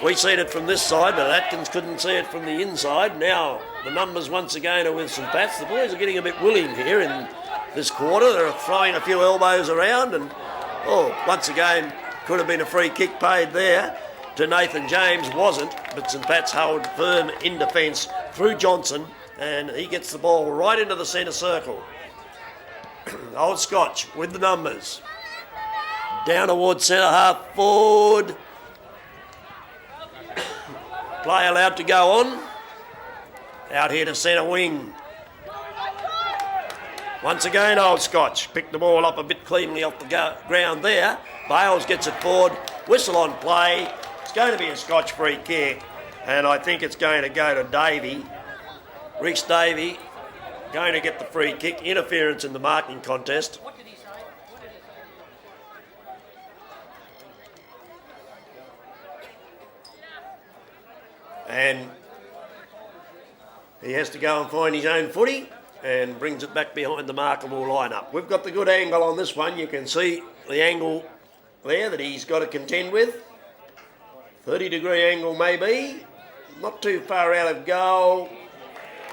We seen it from this side, but Atkins couldn't see it from the inside. Now the numbers once again are with St Pat's. The boys are getting a bit willing here in this quarter. They're throwing a few elbows around and once again could have been a free kick paid there to Nathan James. Wasn't, but St Pat's held firm in defence through Johnson and he gets the ball right into the centre circle. Old Scotch with the numbers. Down towards centre half forward. Play allowed to go on. Out here to centre wing. Once again, Old Scotch picked the ball up a bit cleanly off the ground there. Bales gets it forward. Whistle on play. It's going to be a Scotch free kick, and I think it's going to go to Davey. Reese Davey going to get the free kick. Interference in the marking contest. And he has to go and find his own footy and brings it back behind the markable lineup. We've got the good angle on this one. You can see the angle there that he's got to contend with. 30-degree angle maybe. Not too far out of goal.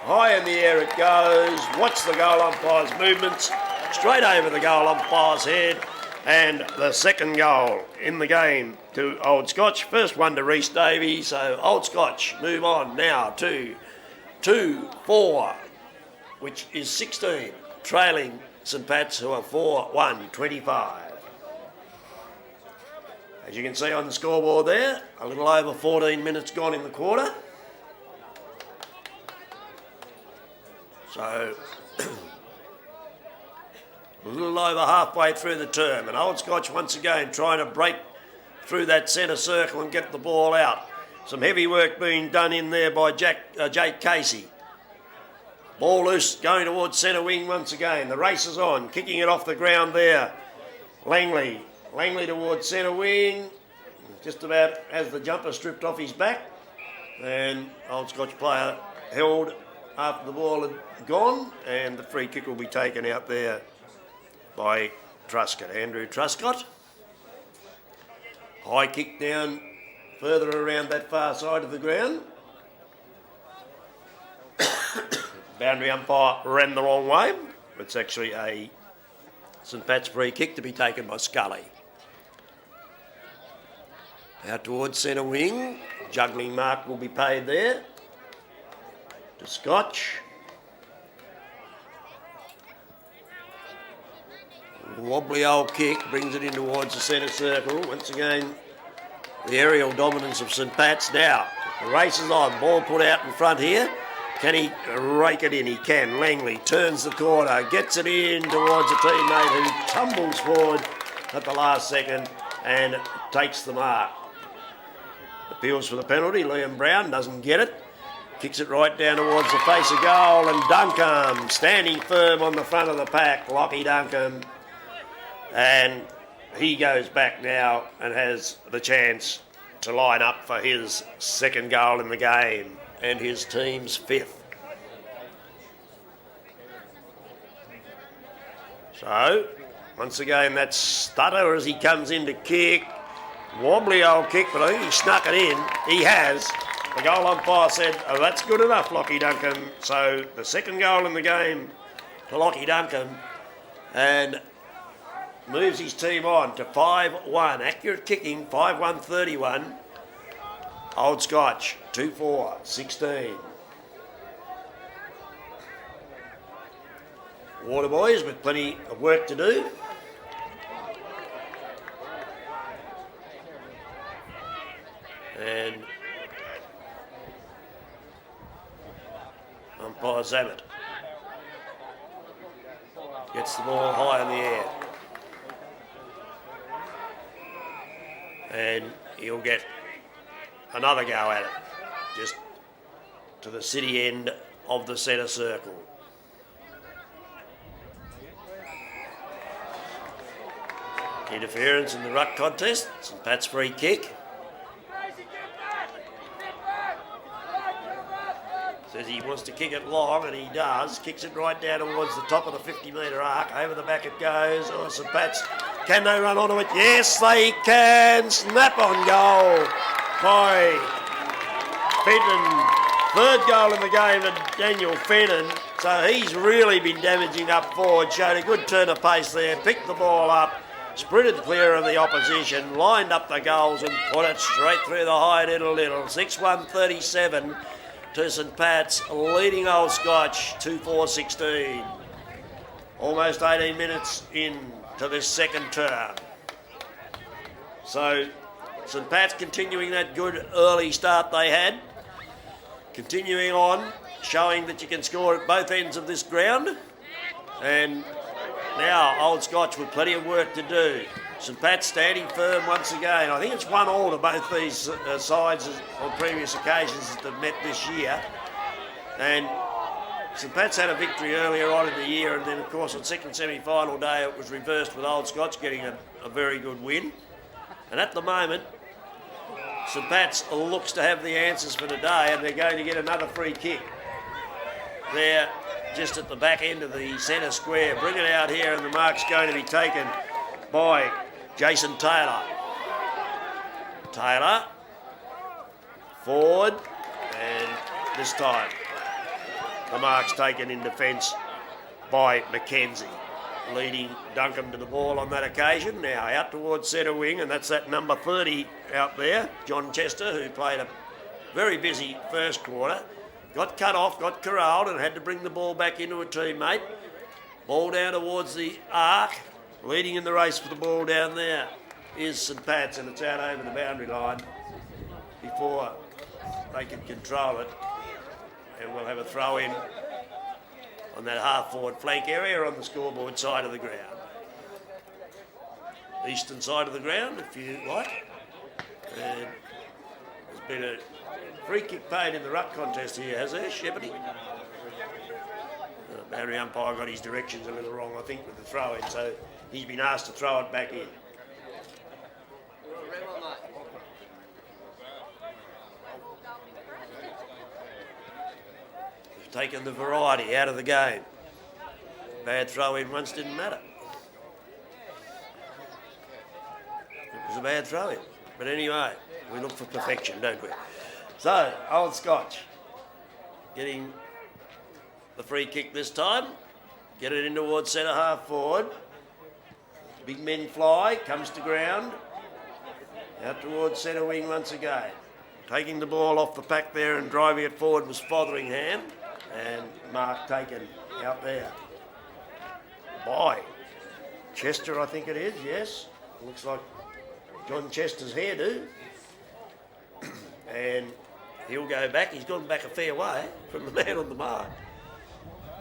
High in the air it goes. Watch the goal umpire's movements. Straight over the goal umpire's head. And the second goal in the game to Old Scotch. First one to Reese Davies. So Old Scotch move on now to 2-4, which is 16, trailing St Pat's, who are 4-1, 25. As you can see on the scoreboard there, a little over 14 minutes gone in the quarter. So a little over halfway through the term, and Old Scotch once again trying to break through that centre circle and get the ball out. Some heavy work being done in there by Jake Casey. Ball loose, going towards centre wing once again. The race is on, kicking it off the ground there. Langley towards centre wing. Just about has the jumper stripped off his back. And Old Scotch player held after the ball had gone, and the free kick will be taken out there by Truscott, Andrew Truscott. High kick down further around that far side of the ground. Boundary umpire ran the wrong way. It's actually a St Pat's free kick to be taken by Scully. Out towards centre wing. Juggling mark will be paid there to Scotch. Wobbly old kick brings it in towards the centre circle. Once again, the aerial dominance of St Pat's. Now, the race is on. Ball put out in front here. Can he rake it in? He can. Langley turns the corner, gets it in towards a teammate who tumbles forward at the last second and takes the mark. Appeals for the penalty. Liam Brown doesn't get it. Kicks it right down towards the face of goal, and Duncombe standing firm on the front of the pack. Lockie Duncombe. And he goes back now and has the chance to line up for his second goal in the game and his team's fifth. So, once again, that's Stutter as he comes in to kick. Wobbly old kick, but I think he snuck it in. He has. The goal umpire said, oh, that's good enough, Lockie Duncombe. So, the second goal in the game to Lockie Duncombe. And moves his team on to 5-1. Accurate kicking, 5-1-31. Old Scotch, 2-4-16. Waterboys with plenty of work to do. And umpire Zammit gets the ball high in the air. And he'll get another go at it, just to the city end of the centre circle. Interference in the ruck contest. St Pat's free kick. Says he wants to kick it long, and he does. Kicks it right down towards the top of the 50-metre arc. Over the back it goes. Oh, St Pat's, can they run onto it? Yes, they can. Snap on goal by Fenton. Third goal in the game to Daniel Fenton. So he's really been damaging up forward. Showed a good turn of pace there. Picked the ball up. Sprinted clear of the opposition. Lined up the goals and put it straight through the high little. 6-1-37 to St Pat's, leading Old Scotch 2-4-16. Almost 18 minutes into this second term. So St Pat's continuing that good early start they had. Continuing on, showing that you can score at both ends of this ground. And now Old Scotch with plenty of work to do. St Pat's standing firm once again. I think it's 1-1 to both these sides on previous occasions that they've met this year. And St Pat's had a victory earlier on in the year, and then of course on second semi-final day it was reversed with Old Scotch getting a very good win. And at the moment, St Pat's looks to have the answers for today, and they're going to get another free kick. They're just at the back end of the centre square. Bring it out here, and the mark's going to be taken by Jason Taylor. Taylor, forward, and this time the mark's taken in defence by Mackenzie, leading Duncan to the ball on that occasion. Now out towards centre wing, and that's that number 30 out there, John Chester, who played a very busy first quarter. Got cut off, got corralled, and had to bring the ball back into a teammate. Ball down towards the arc. Leading in the race for the ball down there is St Pat's, and it's out over the boundary line before they can control it. And we'll have a throw in on that half-forward flank area on the scoreboard side of the ground. Eastern side of the ground, if you like. And there's been a free kick paid in the ruck contest here, has there, Shepherding? The boundary umpire got his directions a little wrong, I think, with the throw-in, so he's been asked to throw it back in. We've taken the variety out of the game. Bad throw-in once didn't matter. It was a bad throw-in. But anyway, we look for perfection, don't we? So, Old Scotch getting the free kick this time. Get it in towards centre half forward. Big men fly, comes to ground. Out towards centre wing once again. Taking the ball off the pack there and driving it forward was Fotheringham. And mark taken out there by Chester, I think it is, yes. Looks like John Chester's hairdo. And he'll go back. He's gone back a fair way from the man on the mark.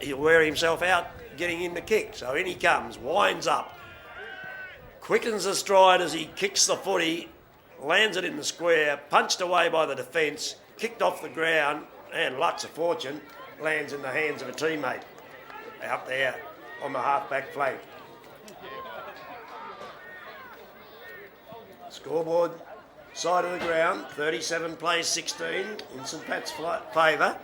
He'll wear himself out getting in the kick. So in he comes, winds up, quickens the stride as he kicks the footy, lands it in the square, punched away by the defence, kicked off the ground, and luck's a fortune, lands in the hands of a teammate out there on the half-back flank. Scoreboard side of the ground, 37 plays 16 in St Pat's favour.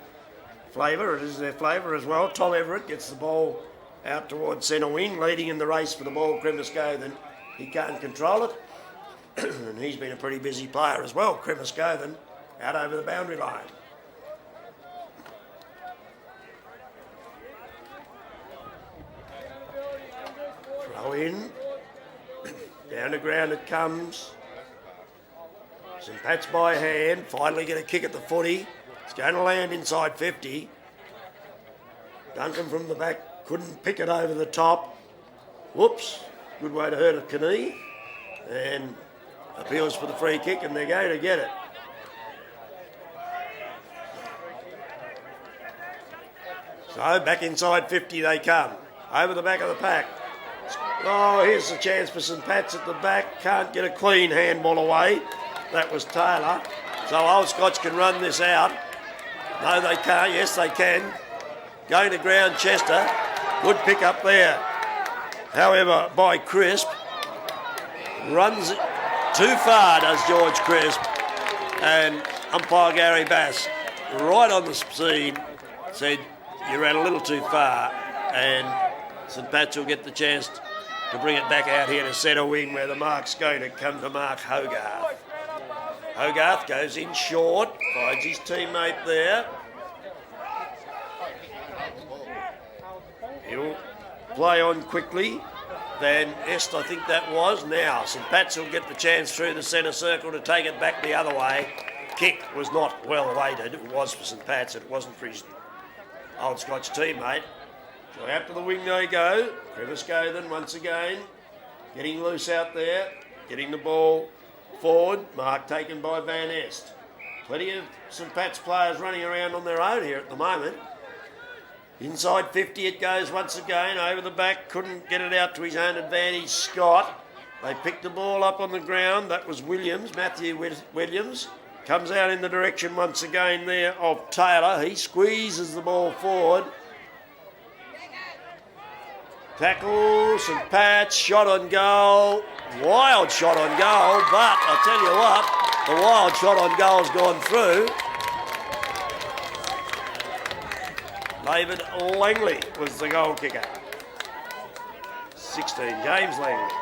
It is their flavour as well. Tom Everett gets the ball out towards centre wing, leading in the race for the ball. Cremascothan, he can't control it. And he's been a pretty busy player as well. Cremascothan out over the boundary line. Throw in. Down the ground it comes. St Pat's by hand, finally get a kick at the footy. It's going to land inside 50. Duncan from the back couldn't pick it over the top. Whoops, good way to hurt a knee. And appeals for the free kick, and they're going to get it. So back inside 50 they come. Over the back of the pack. Oh, here's the chance for St Pat's at the back. Can't get a clean handball away. That was Taylor. So Old Scotch can run this out. No, they can't. Yes, they can. Going to ground, Chester. Good pick up there. However, by Crisp. Runs too far, does George Crisp. And umpire Gary Bass, right on the scene, said, you ran a little too far. And St Pat's will get the chance to bring it back out here to centre wing, where the mark's going to come to Mark Hogarth. Hogarth goes in short, finds his teammate there. He'll play on quickly. Van Est, I think that was. Now, St Pat's will get the chance through the centre circle to take it back the other way. Kick was not well weighted. It was for St Pat's. It wasn't for his Old Scotch teammate. So out to the wing they go. Cremascothan once again. Getting loose out there. Getting the ball forward. Mark taken by Van Est. Plenty of St Pat's players running around on their own here at the moment. Inside 50 it goes once again. Over the back. Couldn't get it out to his own advantage. Scott. They picked the ball up on the ground. That was Williams, Matthew Williams. Comes out in the direction once again there of Taylor. He squeezes the ball forward. Tackle, St Pat's, shot on goal. Wild shot on goal, but I tell you what, the wild shot on goal's gone through. David Langley was the goal kicker. 16, James Langley.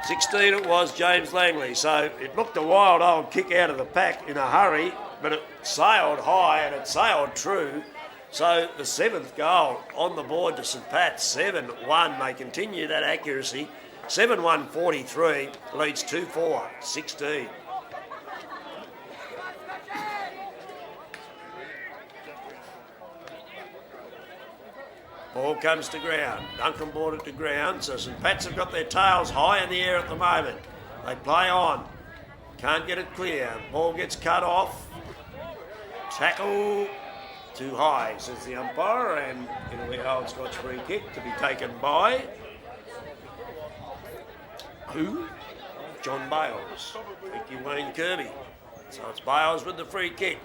16 it was, James Langley. So it looked a wild old kick out of the pack in a hurry, but it sailed high and it sailed true. So the 7th goal on the board to St Pat's, 7-1. They continue that accuracy. 7-1-43, leads 2-4-16. Ball comes to ground. Duncan brought it to ground, so St Pat's have got their tails high in the air at the moment. They play on. Can't get it clear. Ball gets cut off. Tackle too high, says the umpire, and it'll be an old Scotch free kick to be taken by who? John Bales. Thank you, Wayne Kirby. So it's Bales with the free kick.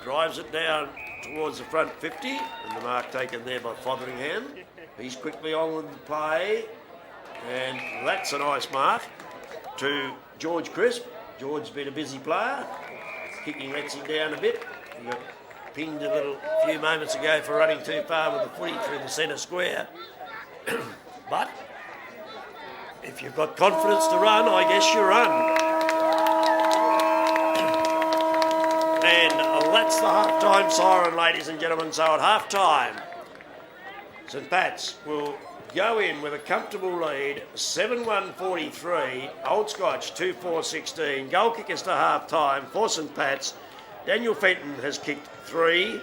Drives it down towards the front 50, and the mark taken there by Fotheringham. He's quickly on with the play, and that's a nice mark to George Crisp. George's been a busy player. Kicking lets him down a bit. He got pinged a little few moments ago for running too far with the footy through the centre square. But if you've got confidence to run, I guess you run. And that's the half-time siren, ladies and gentlemen. So at half-time, St Pat's will go in with a comfortable lead, 7-1-43, Old Scotch 2-4-16. Goal kickers to half-time for St Pat's. Daniel Fenton has kicked 3,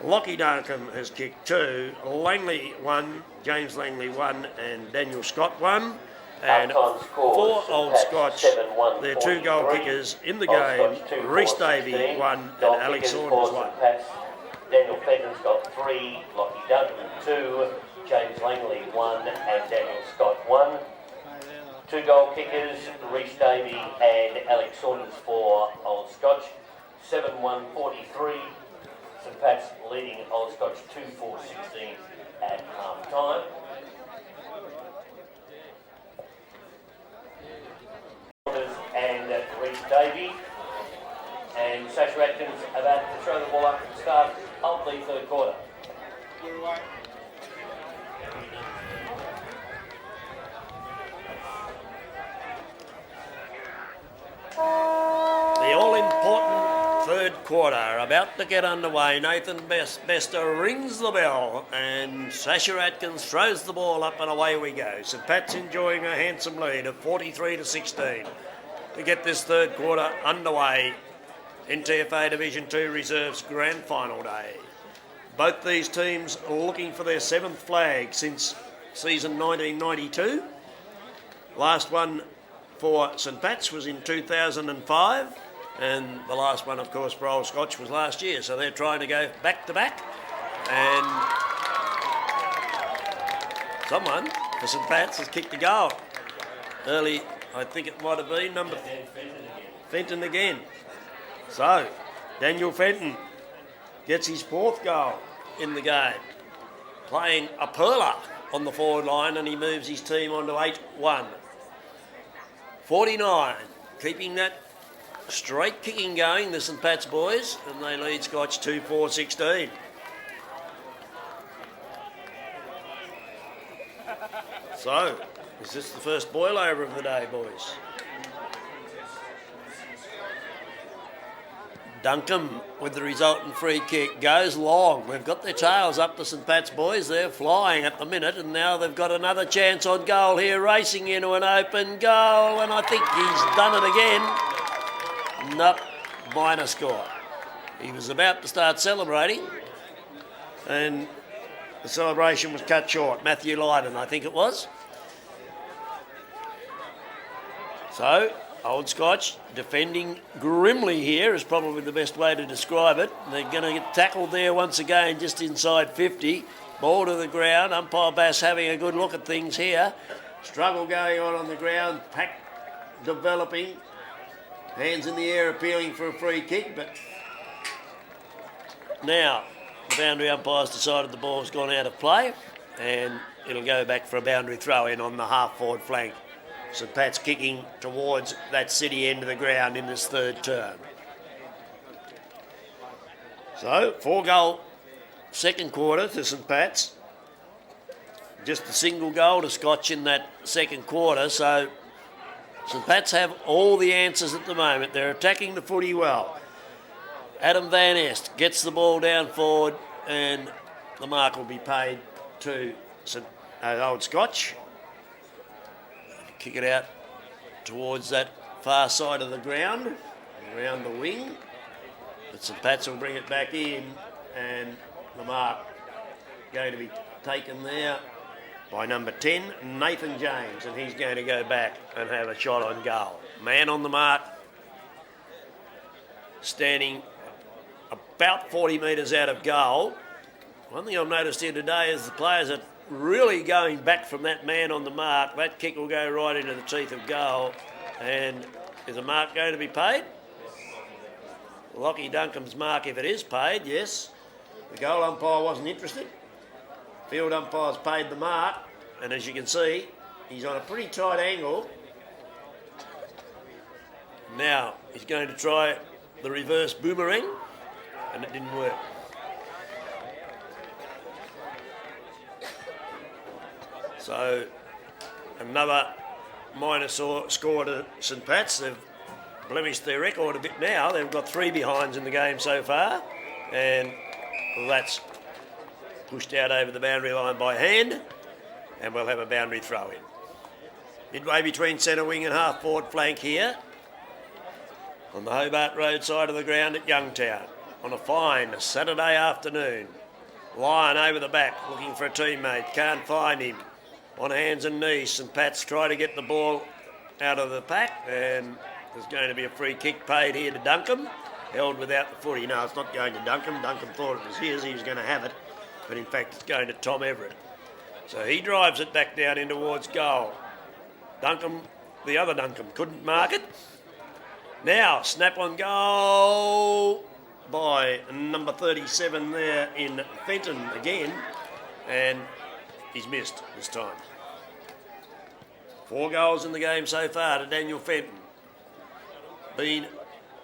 Lockie Duncan has kicked 2, Langley 1, James Langley 1, and Daniel Scott 1. And for Old Scotch, their 2 goal kickers in the game, Reece Davey 1 and Alex Saunders 1. Daniel Fenton's got 3, Lockie Duncan 2, James Langley 1 and Daniel Scott 1. 2 goal kickers, Reece Davey and Alex Saunders for Old Scotch. 7-1-43, St Pat's leading Old Scotch 2-4-16 at half time. And Reece Davey and Sasha Atkins about to throw the ball up at the start of the 3rd quarter. The all-important 3rd quarter about to get underway. Nathan Bester rings the bell and Sasha Atkins throws the ball up and away we go. St Pat's enjoying a handsome lead of 43-16 to get this 3rd quarter underway. NTFA Division 2 Reserves Grand Final Day. Both these teams looking for their 7th flag since season 1992. Last one for St Pat's was in 2005, and the last one, of course, for Old Scotch was last year. So they're trying to go back to back, and someone for St Pat's has kicked a goal early. I think it might have been number Fenton again. So Daniel Fenton gets his 4th goal in the game, playing a perler on the forward line, and he moves his team on to 8-1. 49, keeping that straight kicking going, the St Pat's boys, and they lead Scotch 2-4-16. So, is this the first boil over of the day, boys? Duncan with the resultant free kick goes long. They've got their tails up, the St Pat's boys. They're flying at the minute, and now they've got another chance on goal here, racing into an open goal, and I think he's done it again. Nope, minor score. He was about to start celebrating, and the celebration was cut short. Matthew Lydon, I think it was. So, Old Scotch defending grimly here is probably the best way to describe it. They're going to get tackled there once again, just inside 50. Ball to the ground. Umpire Bass having a good look at things here. Struggle going on the ground, pack developing. Hands in the air appealing for a free kick, but now the boundary umpire's decided the ball's gone out of play and it'll go back for a boundary throw in on the half-forward flank. St Pat's kicking towards that city end of the ground in this third term. So, 4-goal second quarter to St Pat's. Just a single goal to Scotch in that second quarter, so St Pat's have all the answers at the moment. They're attacking the footy well. Adam Van Est gets the ball down forward and the mark will be paid to Old Scotch. Kick it out towards that far side of the ground, around the wing. But St Pat's will bring it back in and the mark going to be taken there by number 10, Nathan James, and he's going to go back and have a shot on goal. Man on the mark, standing about 40 metres out of goal. One thing I've noticed here today is the players are really going back from that man on the mark. That kick will go right into the teeth of goal. And is a mark going to be paid? Lockie Duncombe's mark, if it is paid, yes. The goal umpire wasn't interested. Field umpire's paid the mark, and as you can see, he's on a pretty tight angle. Now he's going to try the reverse boomerang, and it didn't work. So another minor score to St Pat's. They've blemished their record a bit now. They've got 3 behinds in the game so far, and that's pushed out over the boundary line by hand, and we'll have a boundary throw in. Midway between centre wing and half forward flank here on the Hobart Road side of the ground at Youngtown on a fine Saturday afternoon. Lyon over the back looking for a teammate, can't find him. On hands and knees, St Pat's try to get the ball out of the pack, and there's going to be a free kick paid here to Duncombe, held without the footy. No, it's not going to Duncombe. Duncombe thought it was his, he was going to have it, but in fact it's going to Tom Everett. So he drives it back down in towards goal. Duncombe, the other Duncombe, couldn't mark it. Now, snap on goal by number 37 there in Fenton again, and he's missed this time. 4 goals in the game so far to Daniel Fenton. Been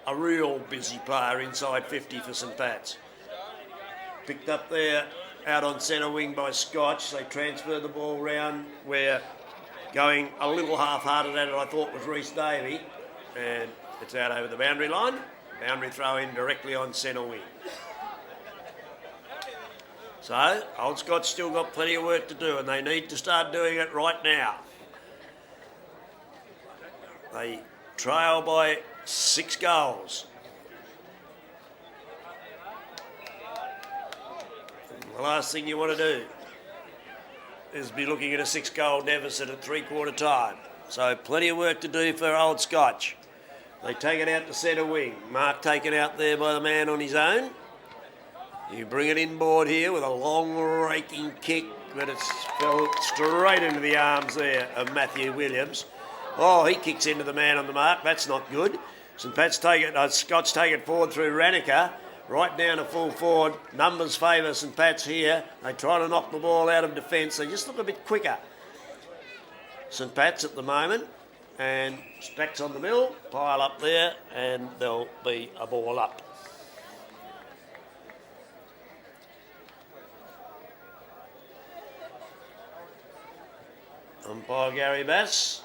a real busy player inside 50 for St Pat's. Picked up there out on centre wing by Scotch. They transferred the ball round where going a little half-hearted at it I thought was Rhys Davey, and it's out over the boundary line. Boundary throw in directly on centre wing. So, Old Scotch still got plenty of work to do, and they need to start doing it right now. They trail by 6 goals. The last thing you want to do is be looking at a 6-goal deficit at 3/4 time. So plenty of work to do for Old Scotch. They take it out to centre wing. Mark taken out there by the man on his own. You bring it inboard here with a long raking kick, but it's fell straight into the arms there of Matthew Williams. Oh, he kicks into the man on the mark. That's not good. St Pat's Scotch take it forward through Rannicker, right down to full forward. Numbers favour St Pat's here. They try to knock the ball out of defence. They just look a bit quicker. St Pat's at the moment, and stacks on the middle, pile up there, and there'll be a ball up. Umpire Gary Bass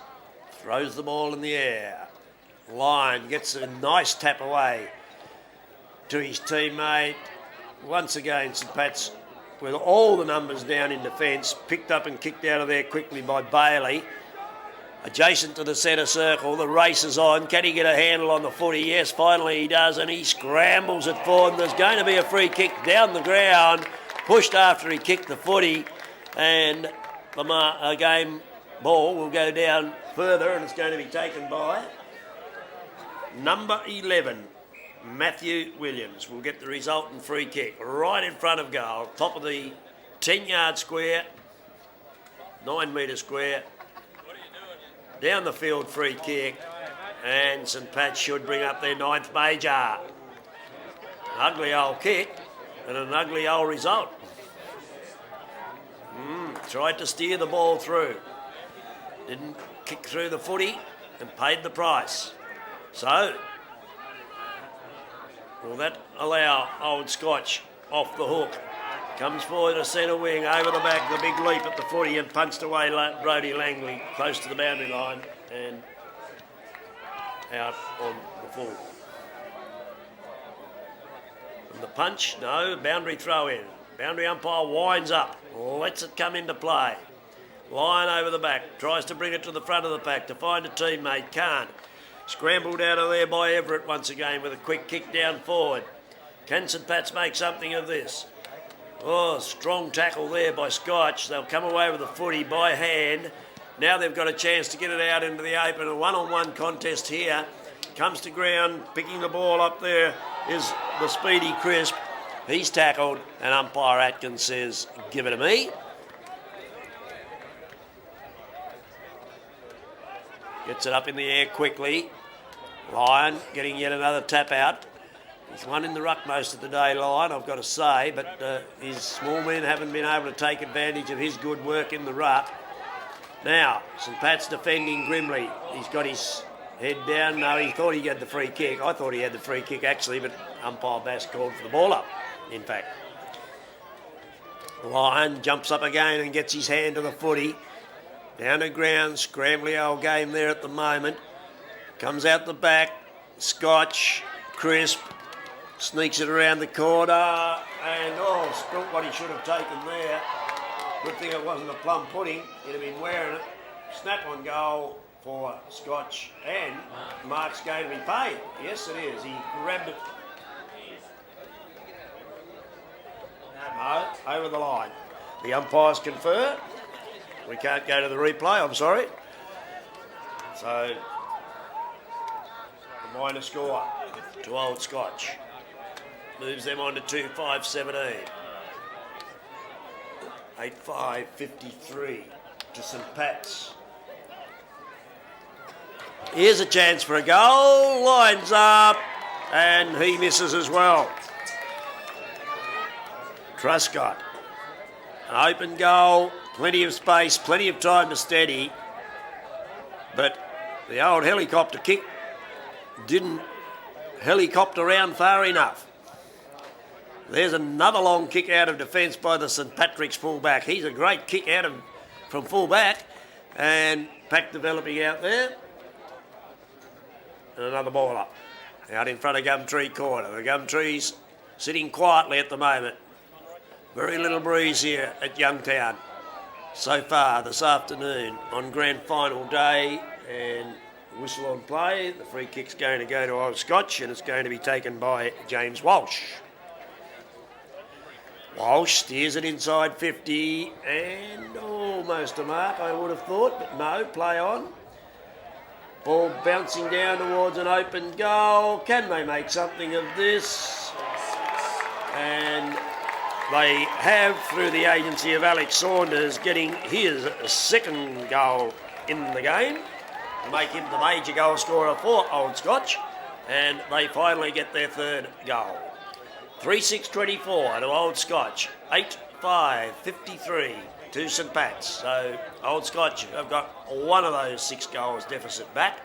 throws the ball in the air. Lyon gets a nice tap away to his teammate. Once again, St Pat's with all the numbers down in defence, picked up and kicked out of there quickly by Bailey. Adjacent to the centre circle, the race is on. Can he get a handle on the footy? Yes, finally he does, and he scrambles it forward. There's going to be a free kick down the ground, pushed after he kicked the footy, and the game ball will go down further, and it's going to be taken by number 11, Matthew Williams. Will get the resultant free kick right in front of goal, top of the 10-yard square, 9-metre square, down the field free kick, and St Pat's should bring up their 9th major. An ugly old kick and an ugly old result. Tried to steer the ball through. Didn't kick through the footy and paid the price. So, will that allow Old Scotch off the hook? Comes forward to centre wing, over the back, the big leap at the footy and punched away Brodie Langley close to the boundary line and out on the full. And the punch, no, boundary throw in. Boundary umpire winds up, lets it come into play. Line over the back, tries to bring it to the front of the pack to find a teammate, can't. Scrambled out of there by Everett once again with a quick kick down forward. Can St Pat's make something of this? Oh, strong tackle there by Scotch. They'll come away with the footy by hand. Now they've got a chance to get it out into the open. A one-on-one contest here. Comes to ground, picking the ball up there is the speedy Crisp. He's tackled and umpire Atkins says, give it to me. Gets it up in the air quickly. Lyon getting yet another tap out. He's won in the ruck most of the day, Lyon, I've got to say, but his small men haven't been able to take advantage of his good work in the ruck. Now, St Pat's defending grimly. He's got his head down. No, he thought he had the free kick. I thought he had the free kick, actually, but umpire Bass called for the ball up, in fact. Lyon jumps up again and gets his hand to the footy. Down to ground, scrambly old game there at the moment. Comes out the back, Scotch, Crisp, sneaks it around the corner, and spilt what he should have taken there. Good thing it wasn't a plum pudding, he'd have been wearing it. Snap on goal for Scotch, and Mark's going to be paid. Yes, it is. He grabbed it. No, over the line. The umpires confer. We can't go to the replay, I'm sorry. So, the minor score to Old Scotch. Moves them on to 2-5-17. 8-5-53 to St Pat's. Here's a chance for a goal. Lines up. And he misses as well. Truscott. An open goal. Plenty of space. Plenty of time to steady. But the old helicopter kick didn't helicopter around far enough. There's another long kick out of defence by the St Patrick's fullback. He's a great kick out from fullback. And Pack developing out there. And another ball up. Out in front of Gumtree Corner. The Gumtree's sitting quietly at the moment. Very little breeze here at Youngtown so far this afternoon on grand final day. And whistle on play. The free kick's going to go to Old Scotch and it's going to be taken by James Walsh. Walsh steers it inside 50 and almost a mark, I would have thought, but no, play on. Ball bouncing down towards an open goal. Can they make something of this? And they have, through the agency of Alex Saunders, getting his second goal in the game to make him the major goal scorer for Old Scotch. And they finally get their third goal. 3-6-24 to Old Scotch. 8-5-53 to St Pat's. So Old Scotch have got one of those 6 goals deficit back.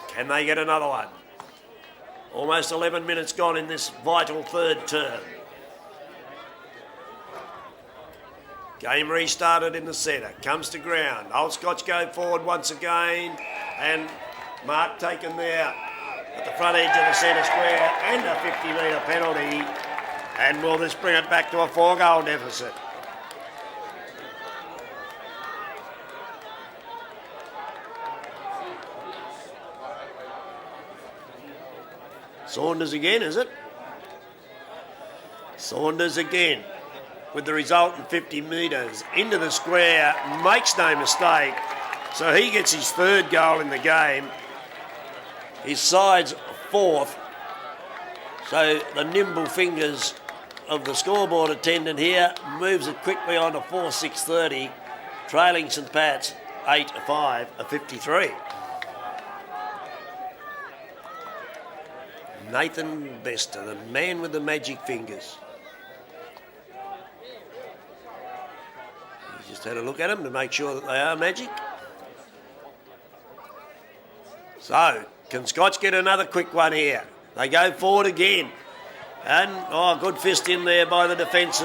Can they get another one? Almost 11 minutes gone in this vital third term. Game restarted in the centre. Comes to ground. Old Scotch go forward once again. And Mark taken there at the front edge of the centre square and a 50-metre penalty. And will this bring it back to a 4-goal deficit? Saunders again, is it? Saunders again with the resultant 50 metres into the square, makes no mistake. So he gets his third goal in the game. His side's fourth. So the nimble fingers of the scoreboard attendant here moves it quickly on to 4-6-30, trailing St Pat's 8-5, a 53. Nathan Bester, the man with the magic fingers. He just had a look at them to make sure that they are magic. So, can Scotch get another quick one here? They go forward again. And, good fist in there by the defence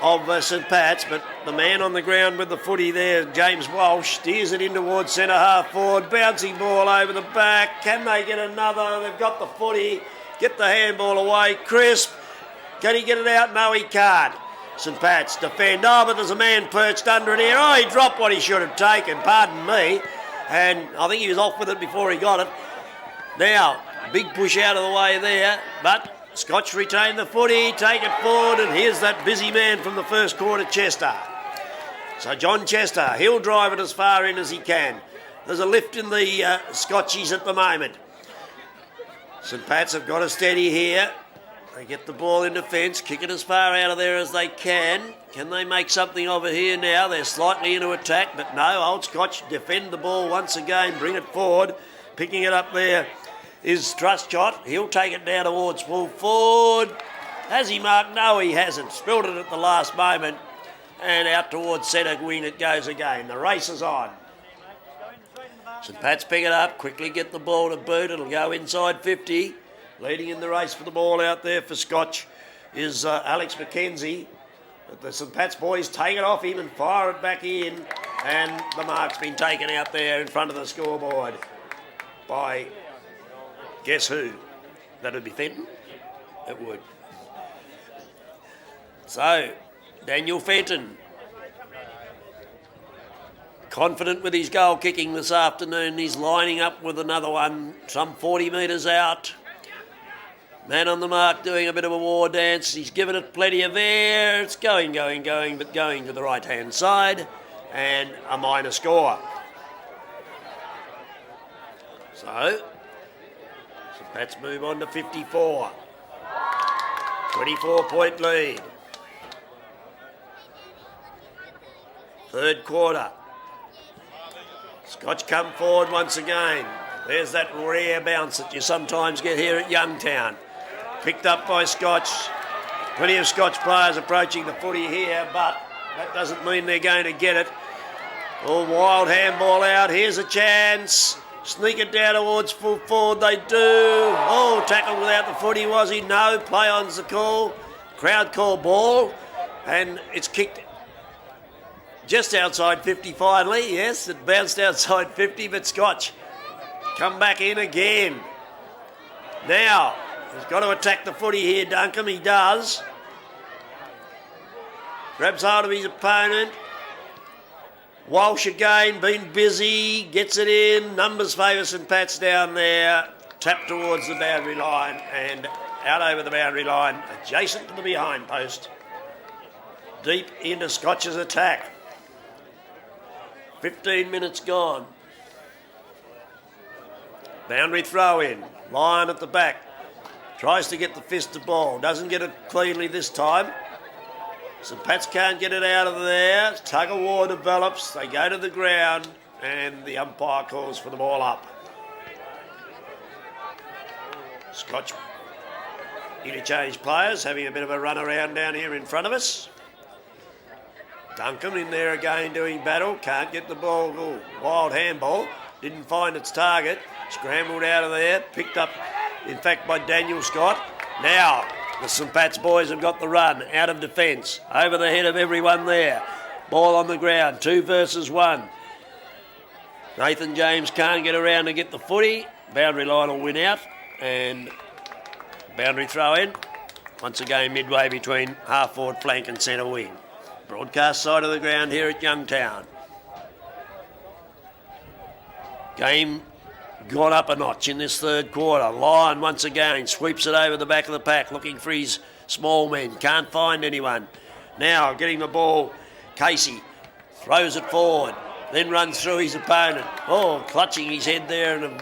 of St Pat's, but the man on the ground with the footy there, James Walsh, steers it in towards centre half forward, bouncing ball over the back. Can they get another? They've got the footy. Get the handball away. Crisp. Can he get it out? No, he can't. St Pat's defend. Oh, but there's a man perched under it here. Oh, he dropped what he should have taken, pardon me. And I think he was off with it before he got it. Now, big push out of the way there, but Scotch retain the footy, take it forward, and here's that busy man from the first quarter, Chester. So John Chester, he'll drive it as far in as he can. There's a lift in the Scotchies at the moment. St Pat's have got a steady here. They get the ball in defence, kick it as far out of there as they can. Can they make something of it here now? They're slightly into attack, but no, Old Scotch defend the ball once again, bring it forward. Picking it up there is Trustshot. He'll take it down towards full forward. Has he marked? No, he hasn't. Spilled it at the last moment. And out towards centre wing it goes again. The race is on. St Pat's pick it up, quickly get the ball to boot. It'll go inside 50. Leading in the race for the ball out there for Scotch is Alex McKenzie. But the St Pat's boys take it off him and fire it back in. And the mark's been taken out there in front of the scoreboard by... guess who? That'd be Fenton? It would. So, Daniel Fenton. Confident with his goal kicking this afternoon. He's lining up with another one, some 40 metres out. Man on the mark doing a bit of a war dance. He's given it plenty of air. It's going, but going to the right-hand side. And a minor score. So... Pat's move on to 54. 24-point lead. Third quarter. Scotch come forward once again. There's that rare bounce that you sometimes get here at Youngtown. Picked up by Scotch. Plenty of Scotch players approaching the footy here, but that doesn't mean they're going to get it. Oh, wild handball out. Here's a chance. Sneak it down towards full forward, they do. Oh, tackle without the footy, was he? No, play on's the call. Crowd call ball. And it's kicked just outside 50 finally. Yes, it bounced outside 50, but Scotch come back in again. Now, he's got to attack the footy here, Duncombe. He does. Grabs hold of his opponent. Walsh again, been busy, gets it in. Numbers favour St Pat's down there. Tap towards the boundary line and out over the boundary line, adjacent to the behind post. Deep into Scotch's attack. 15 minutes gone. Boundary throw in. Lyon at the back. Tries to get the fist of ball. Doesn't get it cleanly this time. St Pat's can't get it out of there. Tug of war develops. They go to the ground and the umpire calls for the ball up. Scotch interchange players having a bit of a run around down here in front of us. Duncombe in there again doing battle. Can't get the ball. Ooh, wild handball. Didn't find its target. Scrambled out of there. Picked up, in fact, by Daniel Scott. Now... the St Pat's boys have got the run out of defence, over the head of everyone there. Ball on the ground, 2 versus 1. Nathan James can't get around to get the footy. Boundary line will win out, and boundary throw in. Once again, midway between half forward flank and centre wing. Broadcast side of the ground here at Youngtown. Game gone up a notch in this third quarter. Lyon once again sweeps it over the back of the pack looking for his small men. Can't find anyone. Now getting the ball. Casey throws it forward. Then runs through his opponent. Oh, clutching his head there in a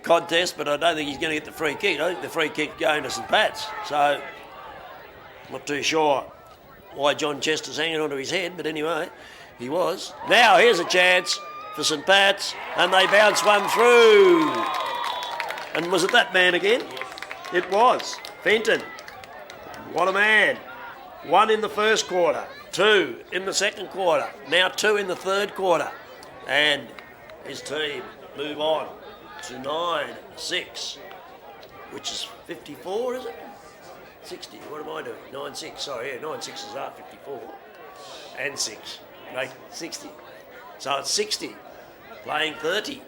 contest, but I don't think he's going to get the free kick. I think the free kick going to St Pat's. So, not too sure. why John Chester's hanging onto his head, but anyway, he was. Now here's a chance for St Pat's, and they bounce one through. And was it that man again? It was. Fenton. What a man. 1 in the first quarter, 2 in the second quarter, now 2 in the third quarter. And his team move on to 9-6, which is 54, is it? 60, what am I doing? 9-6, sorry, yeah, 9-6s are 54. And 6, make 60. So it's 60, playing 30.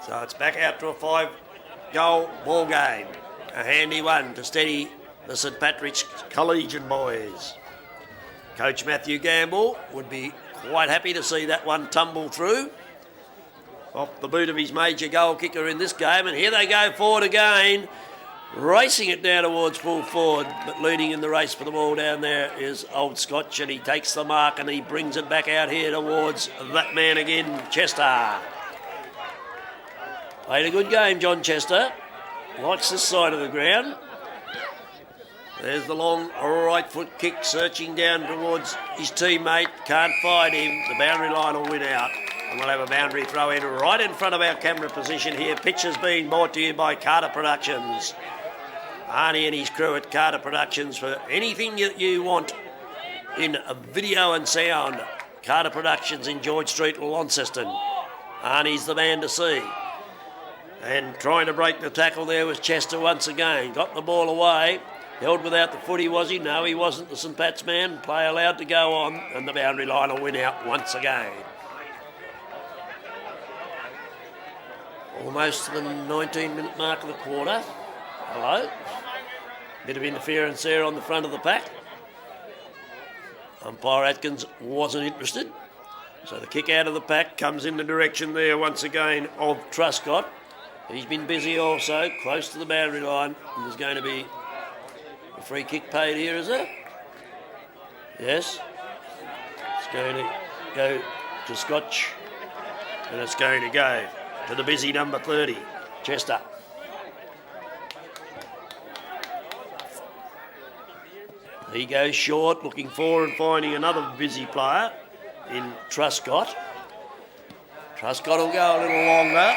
So it's back out to a 5-goal ball game. A handy one to steady the St Patrick's Collegian boys. Coach Matthew Gamble would be quite happy to see that one tumble through off the boot of his major goal kicker in this game. And here they go forward again, racing it down towards full forward, but leading in the race for the ball down there is Old Scotch, and he takes the mark and he brings it back out here towards that man again, Chester. Played a good game, John Chester. Likes this side of the ground. There's the long right foot kick, searching down towards his teammate. Can't find him. The boundary line will win out. And we'll have a boundary throw in right in front of our camera position here. Pictures being brought to you by Carter Productions. Arnie and his crew at Carter Productions for anything that you want in video and sound. Carter Productions in George Street, Launceston. Arnie's the man to see. And trying to break the tackle there was Chester once again. Got the ball away. Held without the footy, was he? No, he wasn't. The St Pat's man. Play allowed to go on, and the boundary line will win out once again. Almost to the 19-minute mark of the quarter. Hello. Bit of interference there on the front of the pack. Umpire Atkins wasn't interested. So the kick out of the pack comes in the direction there once again of Truscott. He's been busy also, close to the boundary line. And there's going to be a free kick paid here, is there? Yes. It's going to go to Scotch. And it's going to go to the busy number 30, Chester. He goes short, looking for and finding another busy player in Truscott. Truscott will go a little longer,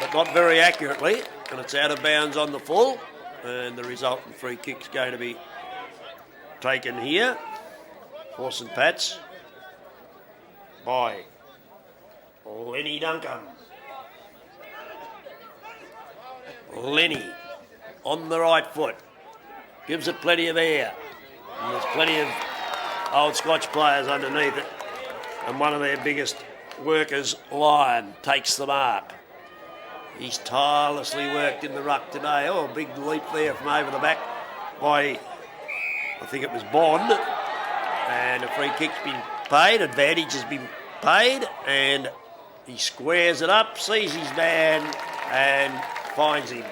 but not very accurately, and it's out of bounds on the full, and the resultant free kick's going to be taken here for St Pat's by Lenny Duncan. Lenny on the right foot, gives it plenty of air, and there's plenty of Old Scotch players underneath it, and one of their biggest workers, Lyon, takes the mark. He's tirelessly worked in the ruck today. Oh, a big leap there from over the back by, I think it was Bond. And a free kick's been paid, advantage has been paid, and he squares it up, sees his man, and finds him.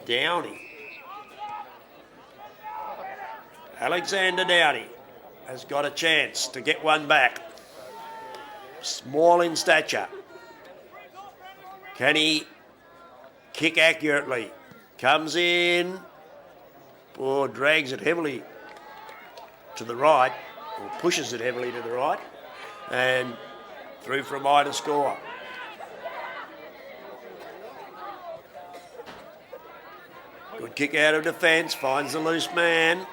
Downey. Alexander Downey has got a chance to get one back. Small in stature. Can he kick accurately? Comes in, or drags it heavily to the right, or pushes it heavily to the right, and through for a minor score. Good kick out of defence, finds the loose man.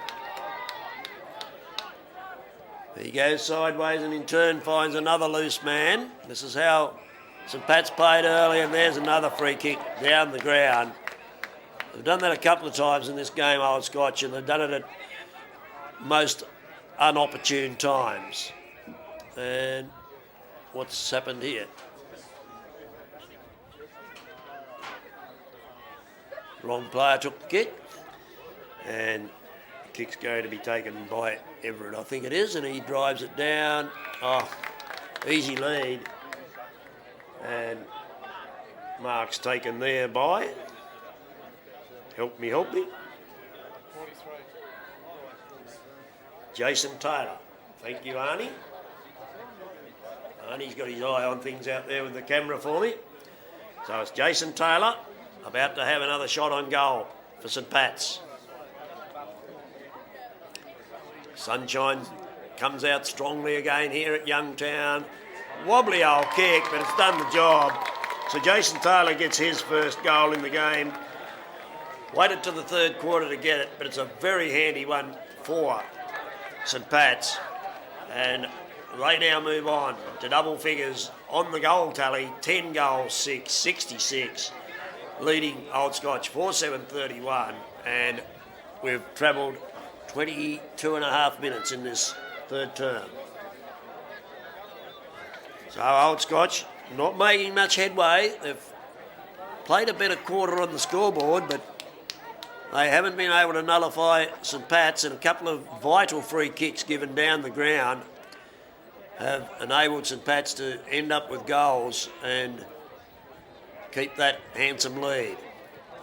He goes sideways and in turn finds another loose man. This is how St Pat's played early, and there's another free kick down the ground. They've done that a couple of times in this game, Old Scotch, and they've done it at most unopportune times. And what's happened here? Wrong player took the kick, and the kick's going to be taken by Everett, I think it is, and he drives it down. Oh, easy lead. And mark's taken there by, help me. Jason Taylor. Thank you, Arnie. And he's got his eye on things out there with the camera for me. So it's Jason Taylor about to have another shot on goal for St Pat's. Sunshine comes out strongly again here at Youngtown. Wobbly old kick, but it's done the job. So Jason Taylor gets his first goal in the game. Waited to the third quarter to get it, but it's a very handy one for St Pat's. And they now move on to double figures on the goal tally, 10 goals, 6, 66, leading Old Scotch 4-7-31, and we've travelled 22 and a half minutes in this third term. So Old Scotch not making much headway. They've played a better quarter on the scoreboard, but they haven't been able to nullify St Pat's, and a couple of vital free kicks given down the ground have enabled St Pat's to end up with goals and keep that handsome lead.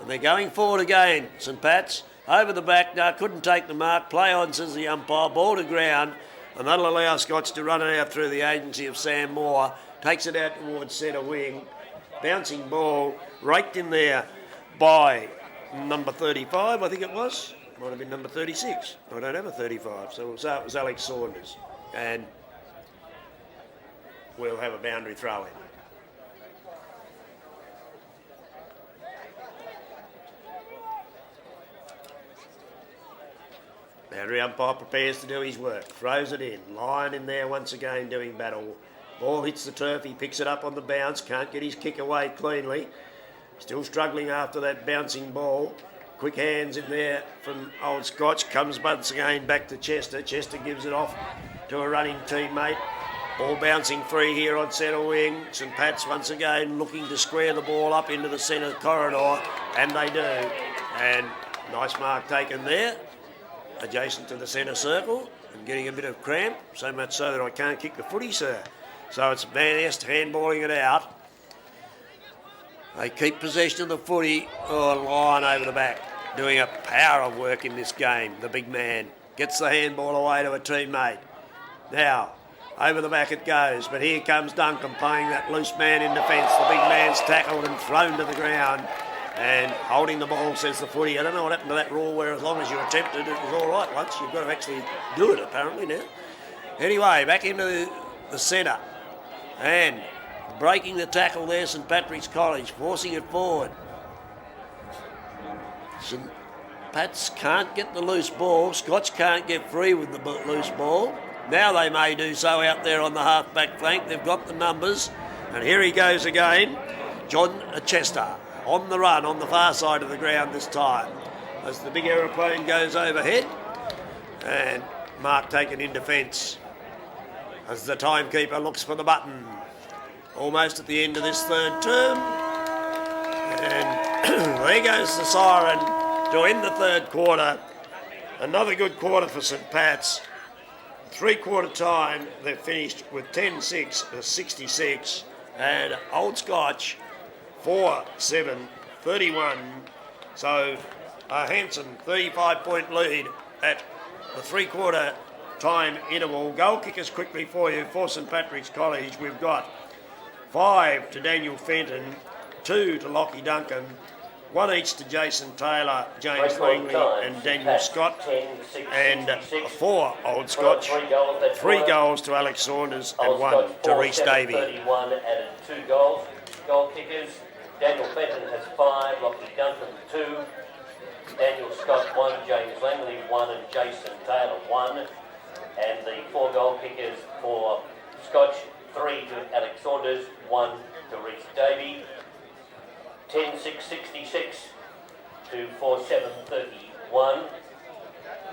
And they're going forward again, St Pat's. Over the back now, couldn't take the mark. Play on, says the umpire. Ball to ground, and that'll allow Scotch to run it out through the agency of Sam Moore. Takes it out towards centre wing. Bouncing ball, raked in there by number 35, I think it was. Might have been number 36. I don't have a 35, so it was Alex Saunders. And we'll have a boundary throw in. Boundary umpire prepares to do his work, throws it in, Lyon in there once again doing battle. Ball hits the turf, he picks it up on the bounce, can't get his kick away cleanly. Still struggling after that bouncing ball. Quick hands in there from Old Scotch, comes once again back to Chester. Chester gives it off to a running teammate. Ball bouncing free here on centre wing. St Pat's once again looking to square the ball up into the centre corridor, and they do. And nice mark taken there, adjacent to the centre circle, and getting a bit of cramp, so much so that I can't kick the footy, sir. So it's Van Est handballing it out. They keep possession of the footy. Oh, Lyon over the back, doing a power of work in this game. The big man gets the handball away to a teammate. Now, over the back it goes, but here comes Duncan playing that loose man in defence. The big man's tackled and thrown to the ground. And holding the ball, says the footy. I don't know what happened to that rule where as long as you attempted, it was all right once. You've got to actually do it, apparently, now. Anyway, back into the centre. And breaking the tackle there, St Patrick's College, forcing it forward. St Pat's can't get the loose ball. Scotch can't get free with the loose ball. Now they may do so out there on the half-back flank. They've got the numbers. And here he goes again. John Chester on the run on the far side of the ground this time. As the big aeroplane goes overhead. And mark taken in defence. As the timekeeper looks for the button. Almost at the end of this third term. And there goes the siren to end the third quarter. Another good quarter for St Pat's. Three-quarter time, they've finished with 10-6, 66, and Old Scotch 4-7-31. So a handsome 35-point lead at the three-quarter time interval. Goal kickers quickly for you for St Patrick's College. We've got 5 to Daniel Fenton, 2 to Lockie Duncan, 1 each to Jason Taylor, James Langley and Daniel Scott, and 4 Old Scotch, 3 goals to Alex Saunders and 1 to Reece Davey. 31 added 2 goals. Goal kickers, Daniel Fenton has 5, Lockie Duncan 2, Daniel Scott 1, James Langley 1 and Jason Taylor 1, and the 4 goal kickers for Scotch, 3 to Alex Saunders, 1 to Reece Davey. 10-6-66 to 4-7-31,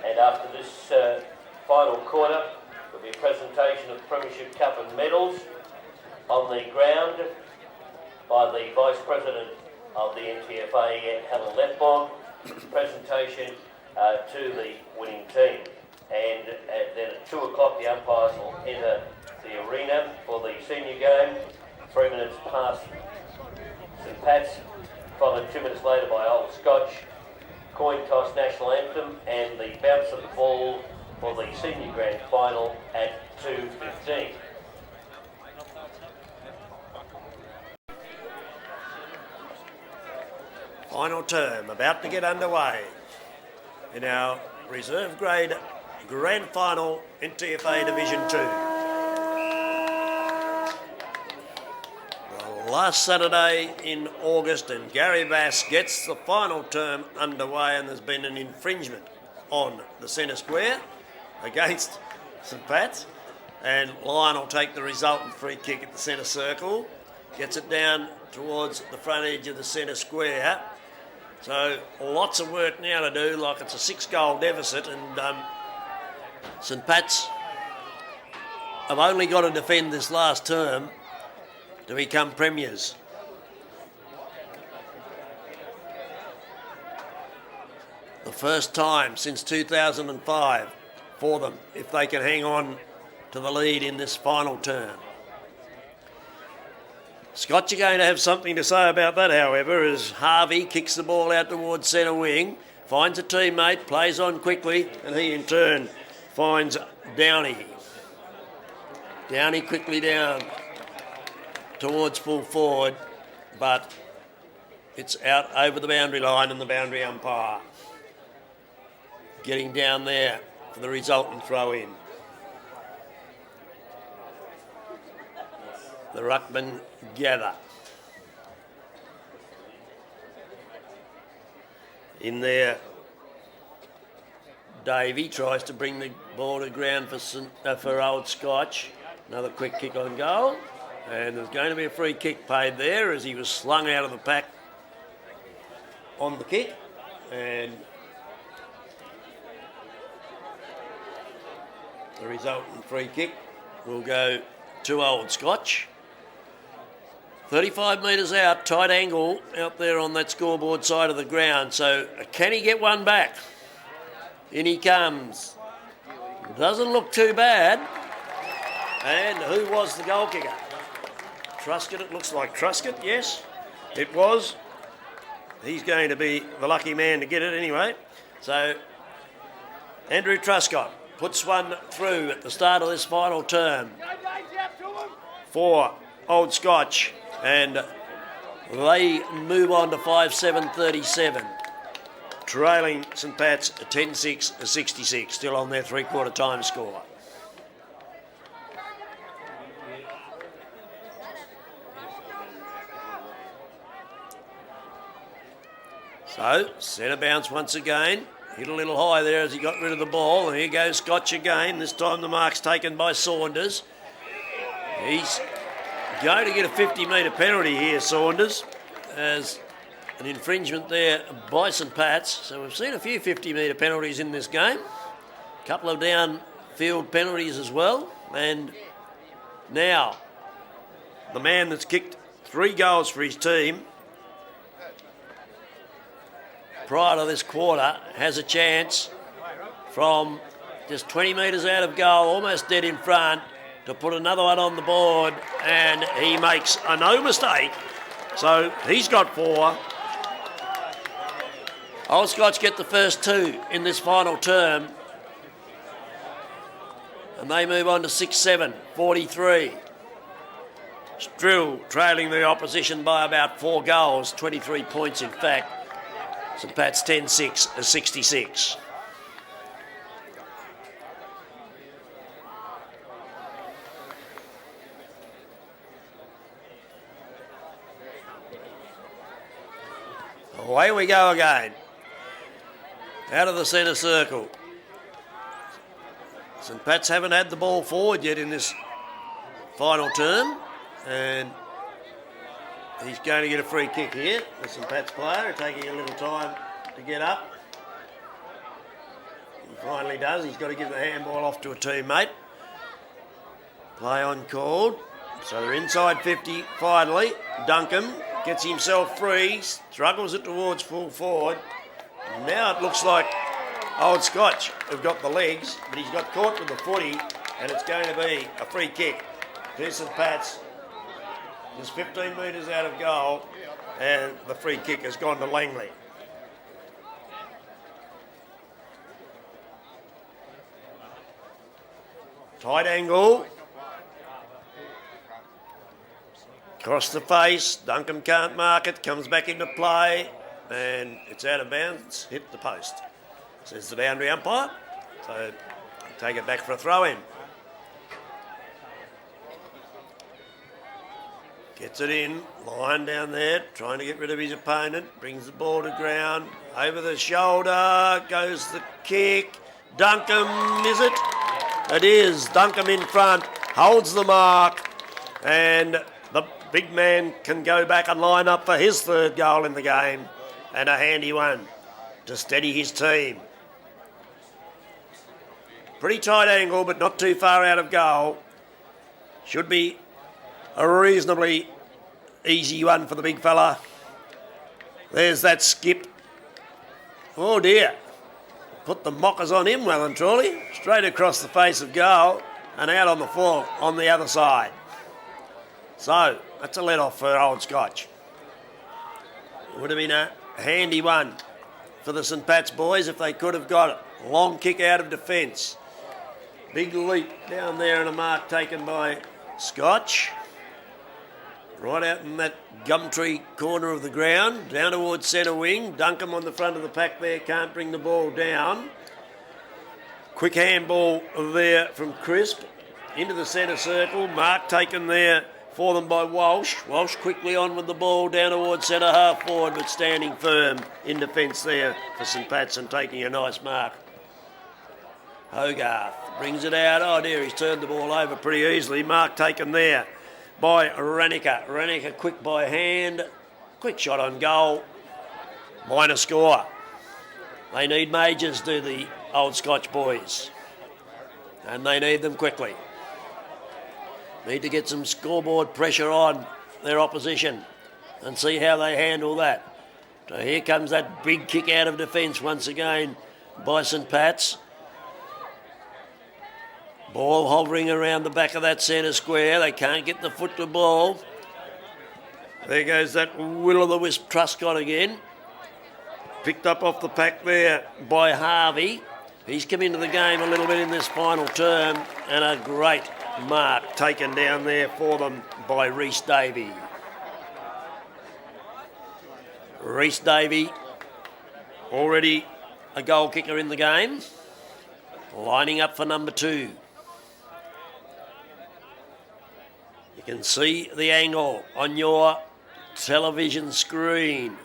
and after this final quarter there'll be a presentation of Premiership Cup and medals on the ground by the Vice President of the NTFA, Helen Lethbog. Presentation to the winning team, and then at 2 o'clock the umpires will enter the arena for the senior game. 3 minutes past St Pat's, followed 2 minutes later by Old Scotch. Coin toss national anthem and the bounce of the ball for the senior grand final at 2:15. final term about to get underway in our reserve grade grand final NTFA Division 2. The last Saturday in August, and Gary Bass gets the final term underway, and there's been an infringement on the centre square against St Pat's, and Lion will take the resultant free kick at the centre circle, gets it down towards the front edge of the centre square. So lots of work now to do, like it's a 6-goal deficit, and St Pat's have only got to defend this last term to become premiers. The first time since 2005 for them, if they can hang on to the lead in this final term. Scotch are going to have something to say about that, however, as Harvey kicks the ball out towards centre wing, finds a teammate, plays on quickly, and he in turn finds Downey. Downey quickly down towards full forward, but it's out over the boundary line, and the boundary umpire getting down there for the resultant throw in. The ruckman gather. In there, Davey tries to bring the ball to ground for Old Scotch. Another quick kick on goal. And there's going to be a free kick paid there as he was slung out of the pack on the kick. And the resultant free kick will go to Old Scotch. 35 metres out, tight angle out there on that scoreboard side of the ground. So can he get one back? In he comes. Doesn't look too bad. And who was the goal kicker? Truscott, it looks like Truscott, yes. It was. He's going to be the lucky man to get it anyway. So Andrew Truscott puts one through at the start of this final term for Old Scotch. And they move on to 5-7-37, trailing St Pat's 10-6-66, still on their three-quarter time score. So, centre bounce once again, hit a little high there as he got rid of the ball, and here goes Scotch again. This time the mark's taken by Saunders. He's going to get a 50-metre penalty here, Saunders, as an infringement there by St Pat's. So we've seen a few 50-metre penalties in this game. A couple of downfield penalties as well. And now, the man that's kicked 3 goals for his team prior to this quarter has a chance from just 20 metres out of goal, almost dead in front, to put another one on the board, and he makes a no mistake. So he's got 4. Old Scotch get the first 2 in this final term, and they move on to 6-7-43. Still trailing the opposition by about 4 goals, 23 points in fact. St Pat's 10-6-66. Away we go again. Out of the centre circle. St Pat's haven't had the ball forward yet in this final term, and he's going to get a free kick here. The St Pat's player taking a little time to get up. He finally does. He's got to give the handball off to a teammate. Play on called. So they're inside 50 finally. Duncan gets himself free, struggles it towards full forward. Now it looks like Old Scotch have got the legs, but he's got caught with the footy, and it's going to be a free kick to St Pat's. There's 15 metres out of goal, and the free kick has gone to Langley. Tight angle. Across the face, Duncan can't mark it, comes back into play. and it's out of bounds, hit the post, says the boundary umpire. So take it back for a throw-in. Gets it in, line down there, trying to get rid of his opponent, brings the ball to ground, over the shoulder, goes the kick. Duncombe, is it? It is. Duncombe in front, holds the mark, and the big man can go back and line up for his third goal in the game, and a handy one to steady his team. Pretty tight angle, but not too far out of goal. Should be a reasonably easy one for the big fella. There's that skip. Oh dear. Put the mockers on him well and truly. Straight across the face of goal and out on the floor on the other side. So, that's a let-off for Old Scotch. Would have been a handy one for the St Pat's boys if they could have got it. Long kick out of defence. Big leap down there and a mark taken by Scotch. Right out in that gumtree corner of the ground, down towards centre wing. Duncombe on the front of the pack there, can't bring the ball down. Quick handball there from Crisp into the centre circle. Mark taken there for them by Walsh. Walsh quickly on with the ball down towards centre half forward, but standing firm in defence there for St Pat's and taking a nice mark. Hogarth brings it out. Oh dear, he's turned the ball over pretty easily. Mark taken there by Ranica. Ranica quick by hand. Quick shot on goal. Minor score. They need majors, do the Old Scotch boys. And they need them quickly. Need to get some scoreboard pressure on their opposition and see how they handle that. So here comes that big kick out of defence once again by St Pat's. Ball hovering around the back of that centre square. They can't get the foot to ball. There goes that will-o'-the-wisp Truscott again. Picked up off the pack there by Harvey. He's come into the game a little bit in this final term, and a great mark taken down there for them by Rhys Davey. Rhys Davey, already a goal kicker in the game, lining up for number 2. You can see the angle on your television screen.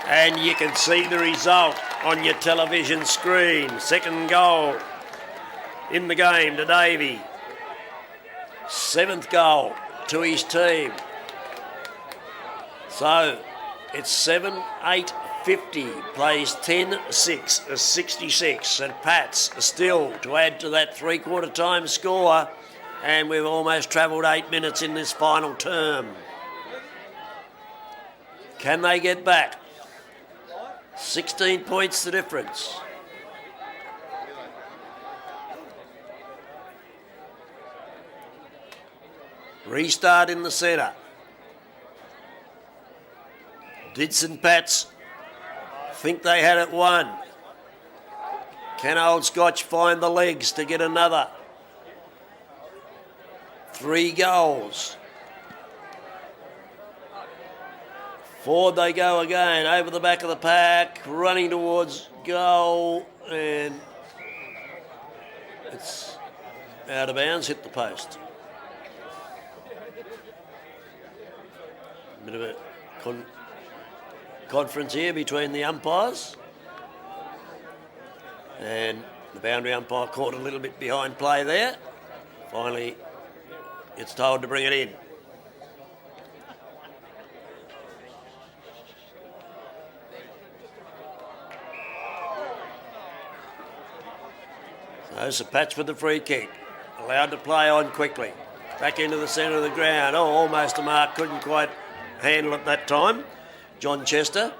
And you can see the result on your television screen. Second goal in the game to Davey. 7th goal to his team. So it's 7-8-50. Plays 10-6, 66. St Pat's still to add to that three-quarter time score. And we've almost travelled 8 minutes in this final term. Can they get back? 16 points the difference. Restart in the centre. Did St Pat's think they had it won? Can Old Scotch find the legs to get another? 3 goals. Forward they go again, over the back of the pack, running towards goal, and it's out of bounds, hit the post. Bit of a conference here between the umpires, and the boundary umpire caught a little bit behind play there. Finally, it's told to bring it in. So St Pat's with the free kick. Allowed to play on quickly. Back into the centre of the ground. Oh, almost a mark. Couldn't quite handle it that time. John Chester.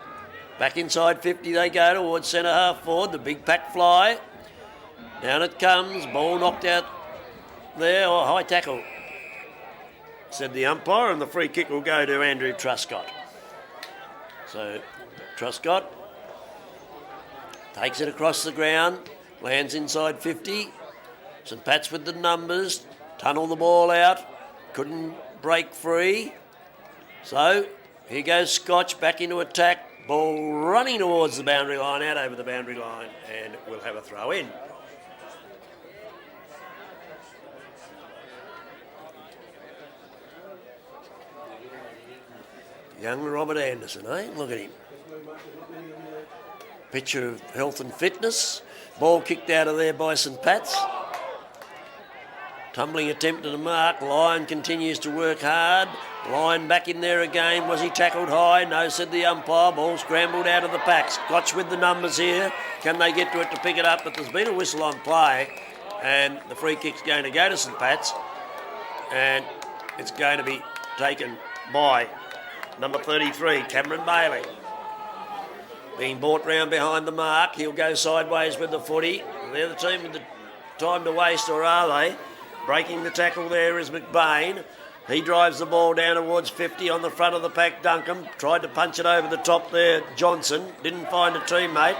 Back inside 50 they go towards centre half forward. The big pack fly. Down it comes. Ball knocked out there. Oh, high tackle, said the umpire, and the free kick will go to Andrew Truscott. So Truscott takes it across the ground. Lands inside 50. St Pat's with the numbers. Tunnel the ball out. Couldn't break free. So here goes Scotch back into attack. Ball running towards the boundary line, out over the boundary line, and we'll have a throw in. Young Robert Anderson, eh? Look at him. Picture of health and fitness. Ball kicked out of there by St Pat's. Tumbling attempt at a mark. Lyon continues to work hard. Lyon back in there again. Was he tackled high? No, said the umpire. Ball scrambled out of the pack. Scotch with the numbers here. Can they get to it to pick it up? But there's been a whistle on play, and the free kick's going to go to St Pat's, and it's going to be taken by number 33, Cameron Bailey. Being brought round behind the mark. He'll go sideways with the footy. They're the team with the time to waste, or are they? Breaking the tackle there is McBain. He drives the ball down towards 50 on the front of the pack. Duncan tried to punch it over the top there. Johnson didn't find a teammate.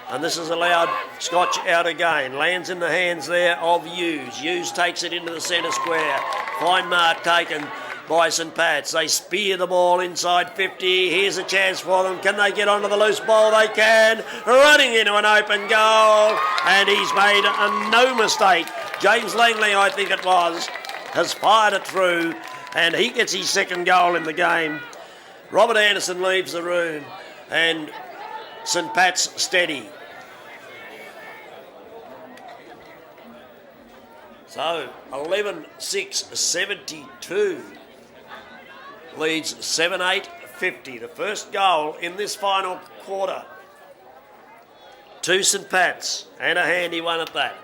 And this is allowed Scotch out again. Lands in the hands there of Hughes. Hughes takes it into the centre square. Fine mark taken by St Pat's. They spear the ball inside 50. Here's a chance for them. Can they get onto the loose ball? They can. Running into an open goal. And he's made no mistake. James Langley, I think it was, has fired it through, and he gets his second goal in the game. Robert Anderson leaves the room, and St Pat's steady. So 11-6-72 leads 7-8-50. The first goal in this final quarter to St Pat's, and a handy one at that.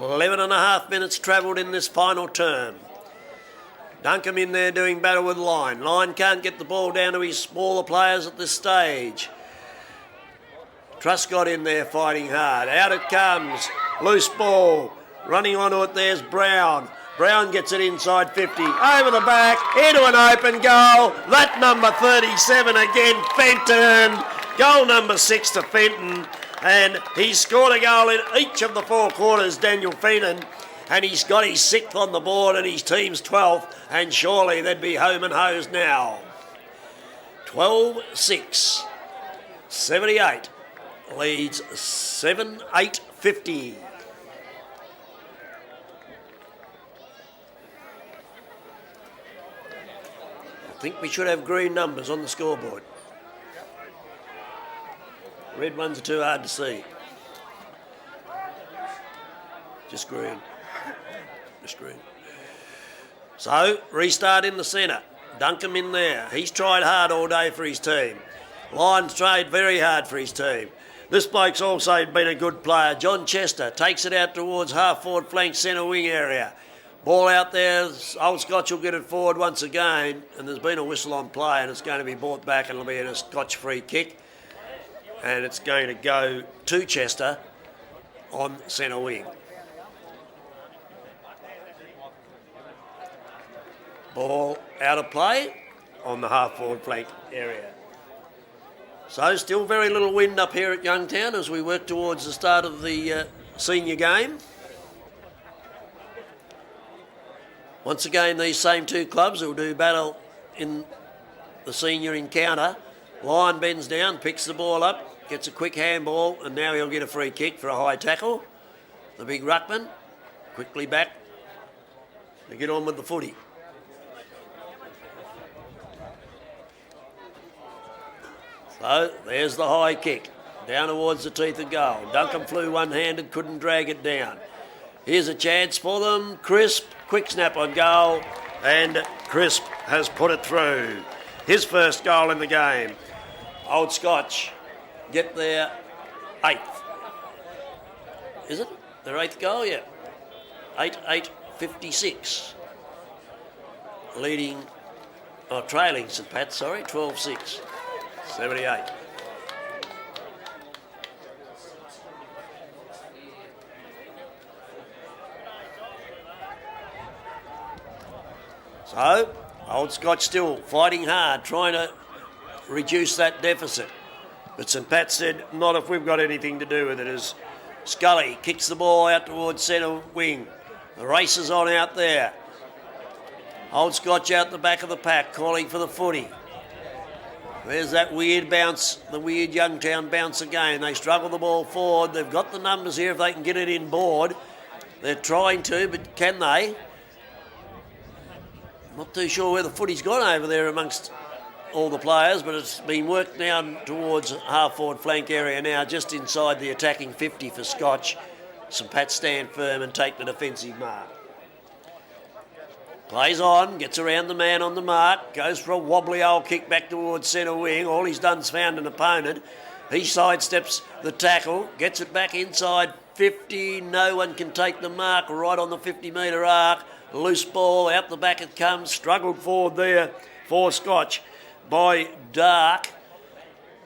11 and a half minutes travelled in this final term. Duncombe in there doing battle with Lyon. Lyon can't get the ball down to his smaller players at this stage. Truscott in there fighting hard. Out it comes. Loose ball. Running onto it, there's Brown. Brown gets it inside 50. Over the back. Into an open goal. That number 37 again, Fenton. Goal number 6 to Fenton. And he's scored a goal in each of the 4 quarters, Daniel Fenton. And he's got his 6th on the board and his team's 12th. And surely they'd be home and hosed now. 12-6. 78 leads 7-8-50. I think we should have green numbers on the scoreboard. Red ones are too hard to see. Just green. Just green. So, restart in the centre. Duncombe in there. He's tried hard all day for his team. Lyon's tried very hard for his team. This bloke's also been a good player. John Chester takes it out towards half-forward flank centre wing area. Ball out there. Old Scotch will get it forward once again. And there's been a whistle on play, and it's going to be brought back, and it'll be a Scotch free kick. And it's going to go to Chester on centre wing. Ball out of play on the half-forward flank area. So still very little wind up here at Youngtown as we work towards the start of the senior game. Once again, these same 2 clubs will do battle in the senior encounter. Lyon bends down, picks the ball up, gets a quick handball, and now he'll get a free kick for a high tackle. The big ruckman, quickly back to get on with the footy. So, there's the high kick, down towards the teeth of goal. Duncan flew one-handed, couldn't drag it down. Here's a chance for them. Crisp, quick snap on goal, and Crisp has put it through. His first goal in the game. Old Scotch get their 8th. Is it? Their 8th goal? Yeah. 8-8-56. Trailing St Pat, 12-6. 78. So, Old Scotch still fighting hard, trying to reduce that deficit. But St Pat said, not if we've got anything to do with it, as Scully kicks the ball out towards centre wing. The race is on out there. Old Scotch out the back of the pack, calling for the footy. There's that weird bounce, the weird Youngtown bounce again. They struggle the ball forward. They've got the numbers here if they can get it in board. They're trying to, but can they? Not too sure where the footy's gone over there amongst all the players, but it's been worked down towards half-forward flank area now, just inside the attacking 50 for Scotch. St Pat stand firm and take the defensive mark. Plays on, gets around the man on the mark, goes for a wobbly old kick back towards centre wing. All he's done's found an opponent. He sidesteps the tackle, gets it back inside 50. No one can take the mark right on the 50-metre arc. Loose ball, out the back it comes. Struggled forward there for Scotch by Dark.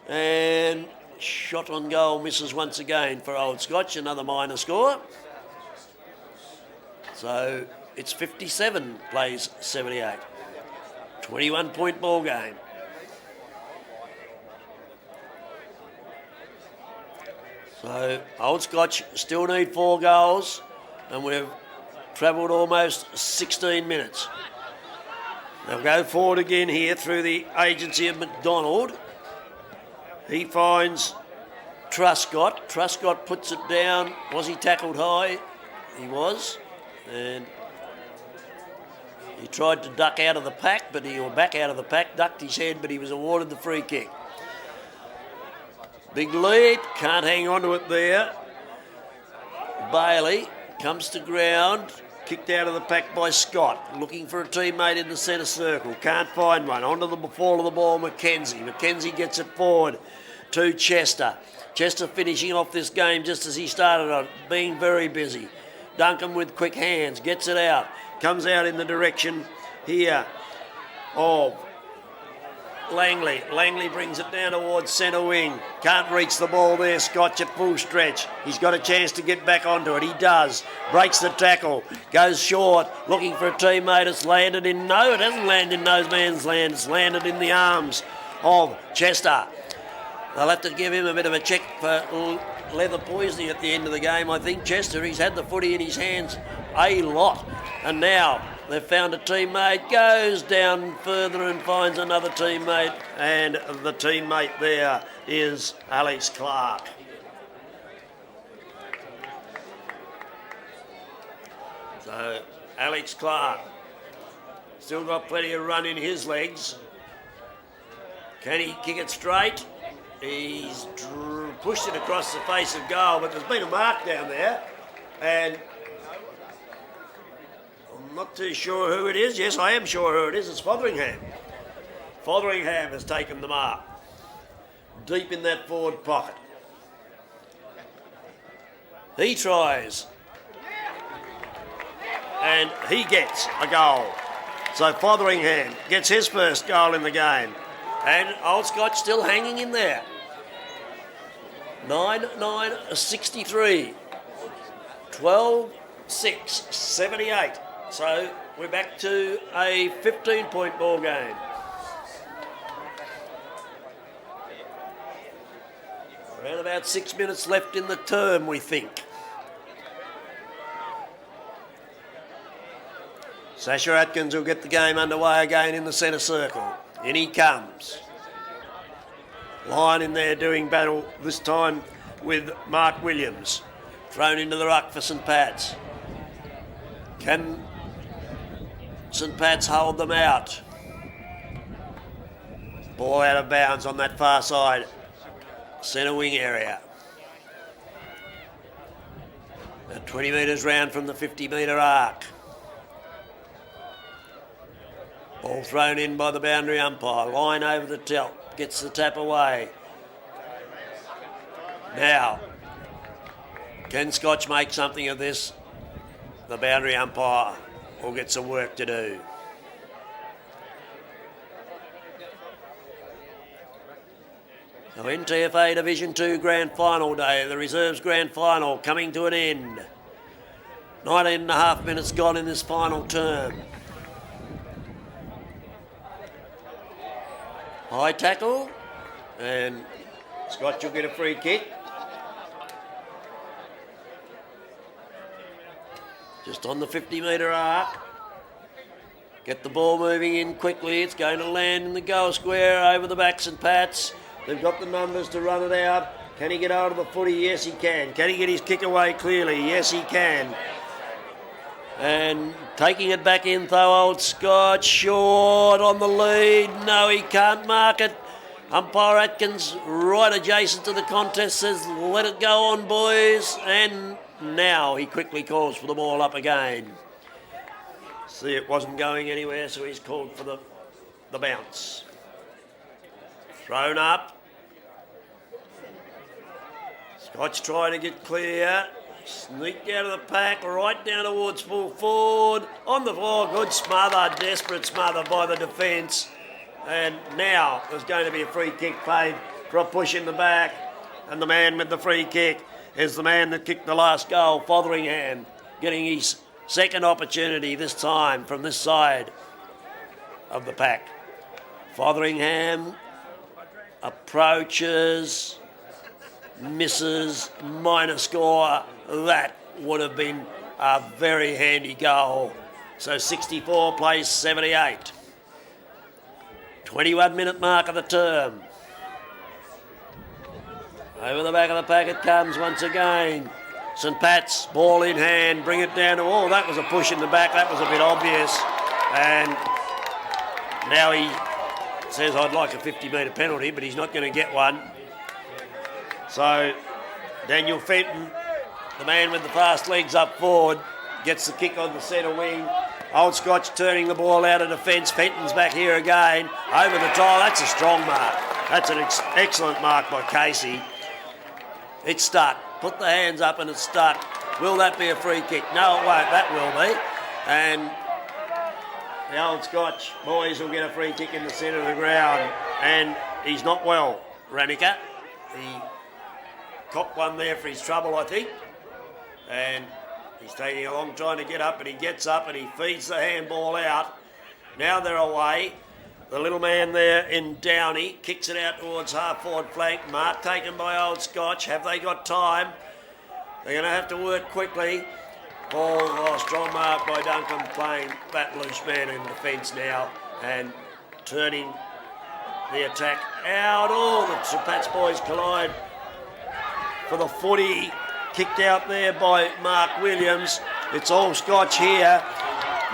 And shot on goal misses once again for Old Scotch. Another minor score. So it's 57 plays 78. 21-point ball game. So Old Scotch still need 4 goals, and we've travelled almost 16 minutes. They'll go forward again here through the agency of McDonald. He finds Truscott. Truscott puts it down. Was he tackled high? He was. And he tried to duck out of the pack, back out of the pack, ducked his head, but he was awarded the free kick. Big lead, can't hang on to it there. Bailey comes to ground, kicked out of the pack by Scott, looking for a teammate in the centre circle, can't find one. Onto the fall of the ball, Mackenzie. Mackenzie gets it forward to Chester. Chester finishing off this game just as he started on, being very busy. Duncan with quick hands, gets it out, comes out in the direction here of Langley. Langley brings it down towards centre wing. Can't reach the ball there, Scotch at full stretch. He's got a chance to get back onto it. He does. Breaks the tackle. Goes short, looking for a teammate. It's landed in... No, it hasn't landed in no man's land. It's landed in the arms of Chester. They'll have to give him a bit of a check for leather poisoning at the end of the game. I think Chester, he's had the footy in his hands a lot. And now they've found a teammate, goes down further and finds another teammate, and the teammate there is Alex Clark. So Alex Clark still got plenty of run in his legs. Can he kick it straight? He's pushed it across the face of goal, but there's been a mark down there, and I'm not too sure who it is. Yes, I am sure who it is. It's Fotheringham. Fotheringham has taken the mark. Deep in that forward pocket. He tries. And he gets a goal. So Fotheringham gets his first goal in the game. And Old Scotch still hanging in there. 9-9-63. 12-6, 78. So we're back to a 15-point ball game. Around about 6 minutes left in the term, we think. Sasha Atkins will get the game underway again in the centre circle. In he comes. Lyon in there doing battle, this time with Mark Williams. Thrown into the ruck for St Pat's. Can St Pat's hold them out? Ball out of bounds on that far side. Centre wing area. About 20 metres round from the 50-metre arc. Ball thrown in by the boundary umpire. Line over the top. Gets the tap away. Now, can Scotch make something of this? The boundary umpire will get some work to do. So NTFA Division 2 Grand Final day, the Reserves Grand Final coming to an end. 19 and a half minutes gone in this final term. High tackle, and Scotch will get a free kick. Just on the 50-metre arc. get the ball moving in quickly. It's going to land in the goal square over the back St Pat's. They've got the numbers to run it out. Can he get hold of the footy? Yes, he can. Can he get his kick away clearly? Yes, he can. And taking it back in though, old Scotch, short on the lead. No, he can't mark it. Umpire Atkins, right adjacent to the contest, says, let it go on, boys. And now he quickly calls for the ball up again. See, it wasn't going anywhere, so he's called for the bounce. Thrown up. Scotch trying to get clear. Sneaked out of the pack, right down towards full forward. On the floor, good smother, desperate smother by the defence. And now there's going to be a free kick played for a push in the back. And the man with the free kick is the man that kicked the last goal, Fotheringham, getting his second opportunity this time from this side of the pack. Fotheringham approaches, misses, minor score. That would have been a very handy goal. So 64 plays 78. 21-minute mark of the term. Over the back of the pack it comes once again. St Pat's, ball in hand, bring it down to, oh, that was a push in the back, that was a bit obvious. And now he says, I'd like a 50-metre penalty, but he's not going to get one. So Daniel Fenton, the man with the fast legs up forward, gets the kick on the centre wing. Old Scotch turning the ball out of defence. Fenton's back here again. Over the tile. That's a strong mark. That's an excellent mark by Casey. It's stuck. Put the hands up and it's stuck. Will that be a free kick? No, it won't. That will be. And the Old Scotch boys will get a free kick in the centre of the ground. And he's not well, Ranica. He copped one there for his trouble, I think. And he's taking a long time to get up, and he gets up and he feeds the handball out. Now they're away. The little man there in Downey kicks it out towards half-forward flank. Mark taken by Old Scotch. Have they got time? They're going to have to work quickly. Ball, strong mark by Duncan, playing that loose man in defence now and turning the attack out. Oh, the St Pat's boys collide for the footy. Kicked out there by Mark Williams. It's all Scotch here.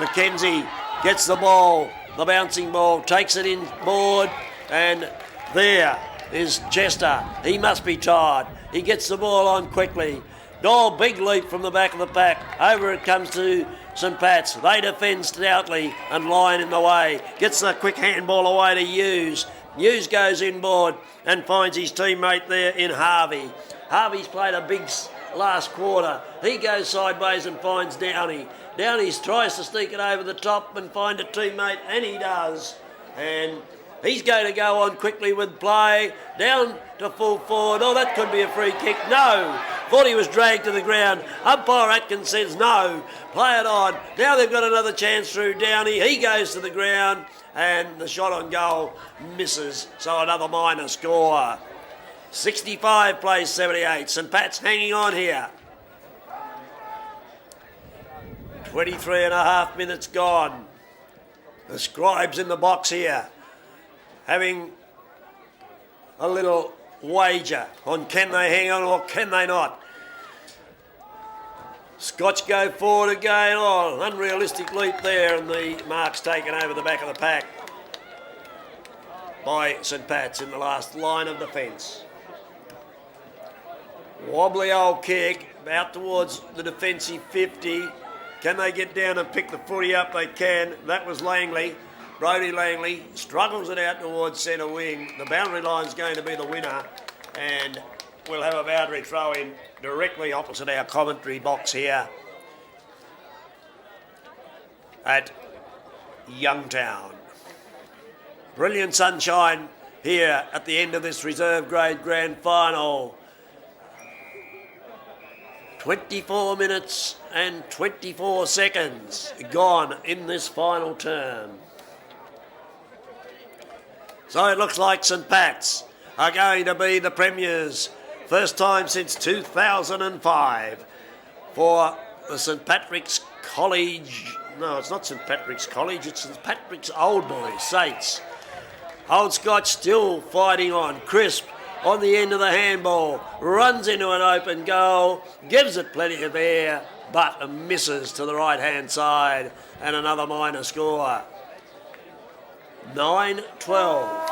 Mackenzie gets the ball, the bouncing ball, takes it in board, and there is Chester. He must be tired. He gets the ball on quickly. Oh, big leap from the back of the pack. Over it comes to St Pat's. They defend stoutly and line in the way. Gets the quick handball away to Hughes. Hughes goes inboard and finds his teammate there in Harvey. Harvey's played a big last quarter. He goes sideways and finds Downey. Downey tries to sneak it over the top and find a teammate, and he does. And he's going to go on quickly with play. Down to full forward. Oh, that could be a free kick. No. Thought he was dragged to the ground. Umpire Atkins says no. Play it on. Now they've got another chance through Downey. He goes to the ground and the shot on goal misses. So another minor score. 65 plays 78. St Pat's hanging on here. 23 and a half minutes gone. The scribe's in the box here, having a little wager on can they hang on or can they not. Scotch go forward again. Oh, unrealistic leap there, and the mark's taken over the back of the pack by St Pat's in the last line of defence. Wobbly old kick out towards the defensive 50. Can they get down and pick the footy up? They can. That was Langley. Brodie Langley struggles it out towards centre wing. The boundary line's going to be the winner, and we'll have a boundary throw in directly opposite our commentary box here at Youngtown. Brilliant sunshine here at the end of this reserve grade grand final. 24 minutes and 24 seconds gone in this final term. So it looks like St Pat's are going to be the premiers. First time since 2005 for the St Patrick's College No, it's not St Patrick's College, it's St Patrick's Old Boys, Saints. Old Scotch still fighting on. Crisp on the end of the handball, runs into an open goal, gives it plenty of air, but misses to the right-hand side, and another minor score. 9-12.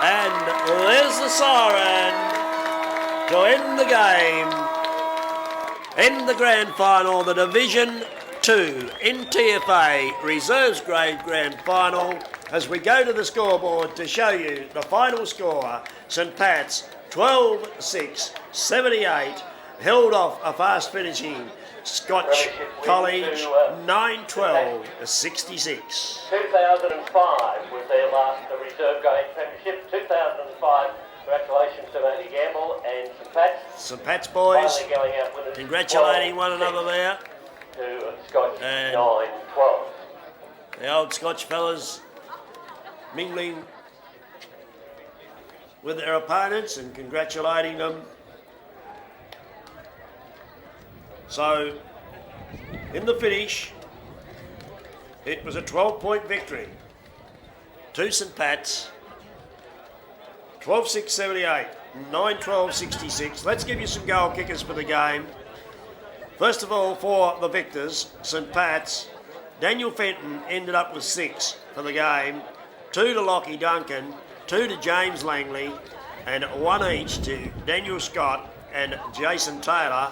And there's the siren to end the game. In the grand final, the Division 2 NTFA Reserves Grade Grand Final, as we go to the scoreboard to show you the final score. St Pat's 12-6, 78, held off a fast finishing Scotch College 9-12, 66. 2005 was their last reserve grade premiership. 2005, congratulations to Andy Gamble and St Pat's. St Pat's boys Finally going out winners, congratulating one another there. To Scotch And 9-12. the old Scotch fellas mingling with their opponents and congratulating them. So, in the finish, it was a 12-point victory to St Pat's. 12-6, 78, 9-12, 66. Let's give you some goal kickers for the game. First of all, for the victors, St Pat's, Daniel Fenton ended up with 6 for the game, 2 to Lockie Duncan, 2 to James Langley, and 1 each to Daniel Scott and Jason Taylor,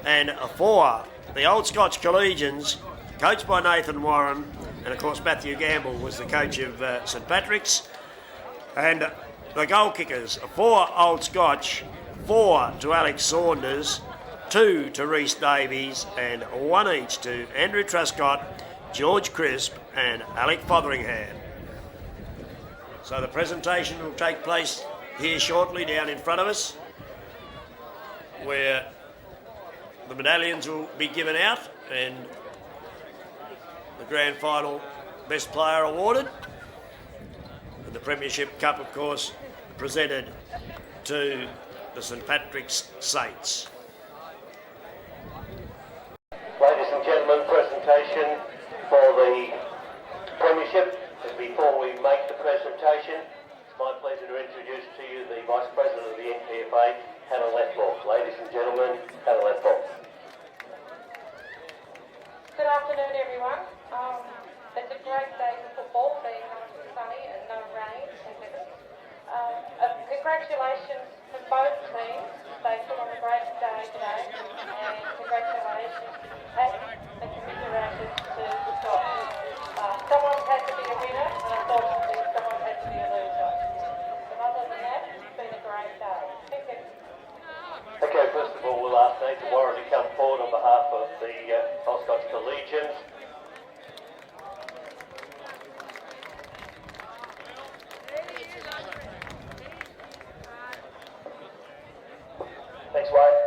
and 4 the Old Scotch Collegians, coached by Nathan Warren, and of course Matthew Gamble was the coach of St Patrick's. And the goal kickers, 4 Old Scotch, 4 to Alex Saunders, 2 to Rhys Davies, and 1 each to Andrew Truscott, George Crisp, and Alec Fotheringham. So the presentation will take place here shortly down in front of us, where the medallions will be given out and the grand final best player awarded. And the Premiership Cup, of course, presented to the St Patrick's Saints. Ladies and gentlemen, presentation for the Premiership. And before we make the presentation, it's my pleasure to introduce to you the Vice President of the NTFA, Hannah Lethball. Ladies and gentlemen, Hannah Lethball. Good afternoon, everyone. It's a great day for football, being nice and sunny and no rain. Congratulations to both teams. They put on a great day today, and congratulations and commiserations to the Scotch. Someone had to be a winner, and unfortunately someone had to be a loser. But other than that, it's been a great day. Thank you. Okay, first of all, we'll ask Nathan Warren to come forward on behalf of the Old Scotch Collegians. Thanks, Wade.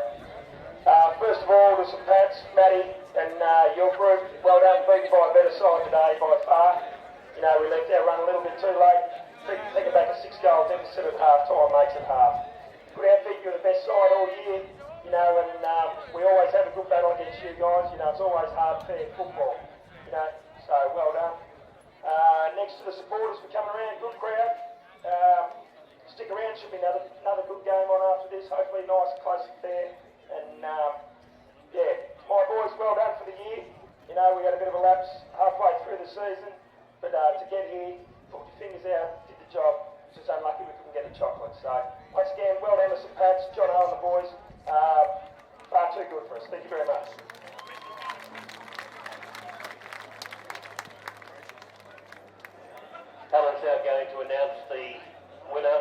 First of all, to St Pat's, Matty, and your group, well done, beaten by a better side today by far. You know, we left our run a little bit too late. Taking back a 6-goal deficit at half-time makes it half. Good outfit, you're the best side all year, you know, and we always have a good battle against you guys. You know, it's always hard, fair football, you know, so well done. Next to the supporters for coming around, good crowd. Stick around, should be another good game on after this, hopefully nice, close and fair. And yeah, my boys, well done for the year. You know, we had a bit of a lapse halfway through the season, but to get here, put your fingers out, did the job. It's just unlucky we couldn't get the chocolate. So once again, well done to St Pat's, John Ho and the boys. Far too good for us. Thank you very much. Alan's now going to announce the winner,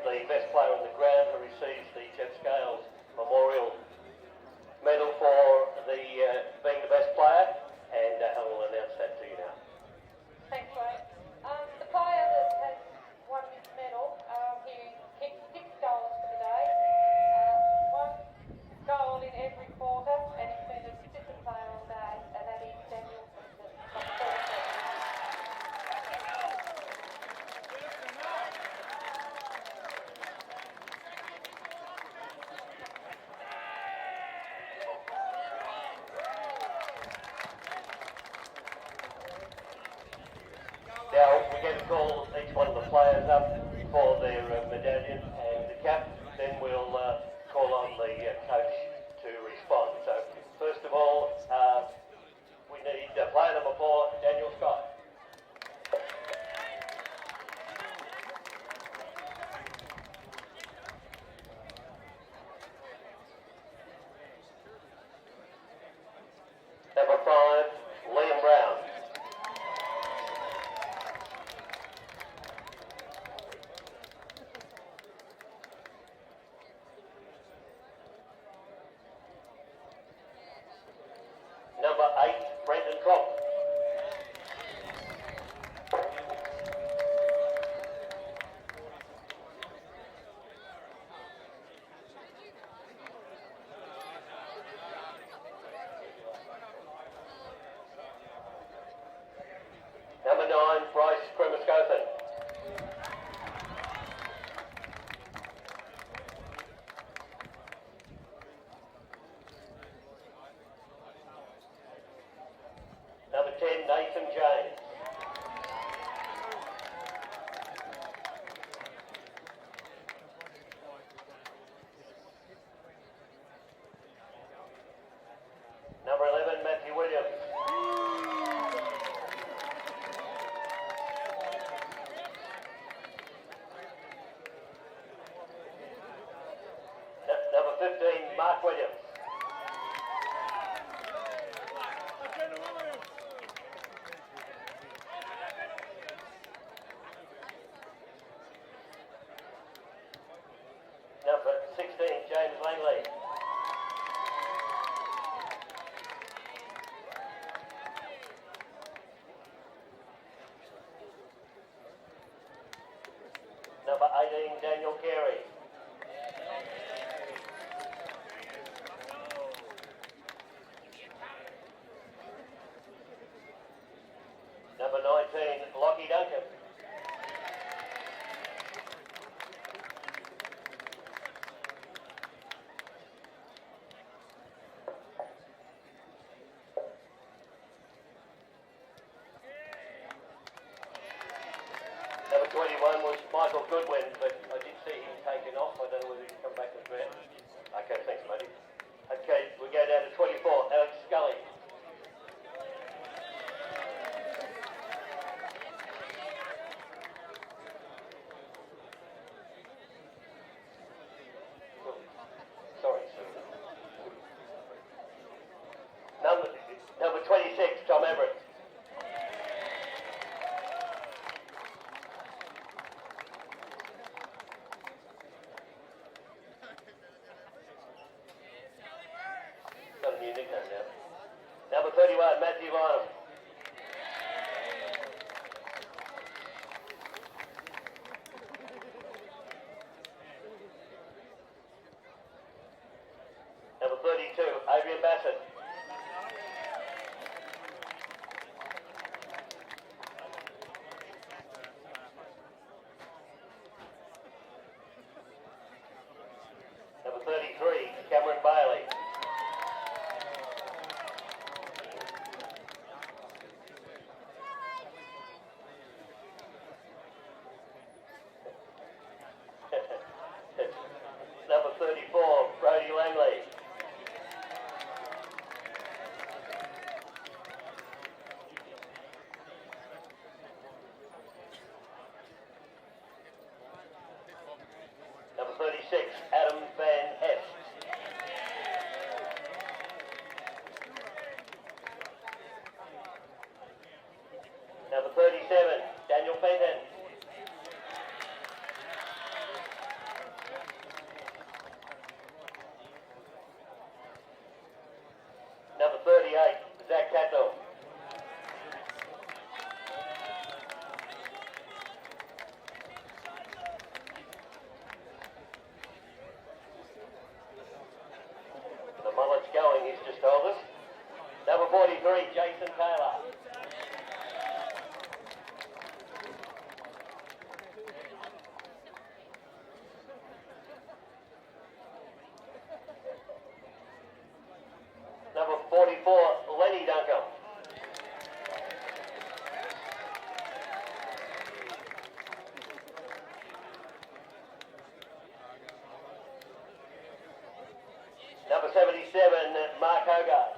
the best player on the ground, who receives the Jeff Scales Memorial Medal for being the best player, and Helen will announce that to you now. Thanks, Wade. The player that has won this medal, he kicked 6 goals for the day, 1 goal in every quarter, and he's been a consistent player all day, and that is Daniel Fenton. call each one of the players up for their medallion and the cap. Then we'll call on the coach to respond. So first of all, we need player number 4, Daniel Scott. Number 5, Liam Brown. Number 8, Brendan Croft. Number 9, Bryce Kremiscothan. Number 10, Nathan James. Number 11, Matthew Williams. Number 15, Mark Williams. Number 16, James Langley. Number 18, Daniel Carey. Number 19, Lockie Duncan. Number 21 was Michael Goodwin, but I did see him taken off. I don't know whether he's come back as well. Okay, thanks, matey. Okay, we go down to 24, Alex Scully. Sorry, sir. Number 26, Tom Everett. Got a new nickname now. Number 31, Matthew Lynham. Number 32, Adrian Bassett. Number 33, Cameron Bailey. Number 34, Brody Langley. Number 36, Adam Van Hest. Number 37, Daniel Fenton. Number 38, Zach Cato. The mullet's going, he's just told us. Number 43, Jason Taylor. Number 44, Lenny Duncan. 37, Mark Hogarth.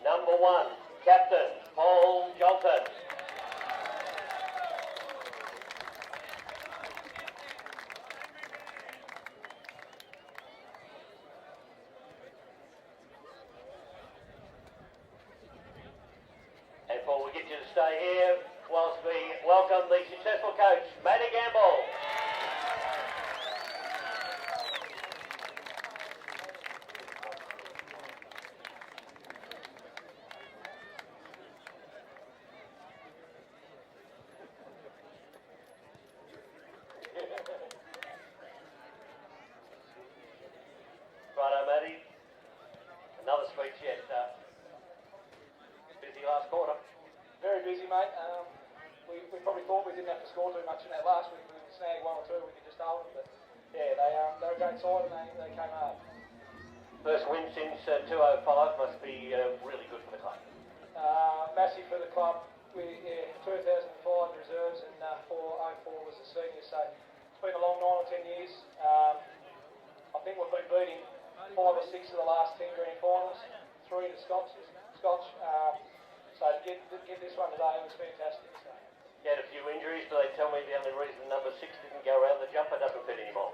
Number 1, Captain Paul Johnson. And Paul, we'll get you to stay here whilst we welcome the successful coach, Matty Gamble. Righto, Matty. Another speech yet. Busy last quarter. Very busy, mate. We probably thought we didn't have to score too much in that last week. We could snag 1 or 2, we could just hold them. But yeah, they're a great side and they came hard. First win since 205 must be really good for the club. Massive for the club. 2005 reserves and 404 was the senior. So it's been a long 9 or 10 years. I think we've been beating 5 or 6 of the last 10 grand finals, 3 to Scotch. So to get this one today was fantastic. So. You had a few injuries, but they tell me the only reason number 6 didn't go around the jumper doesn't fit anymore.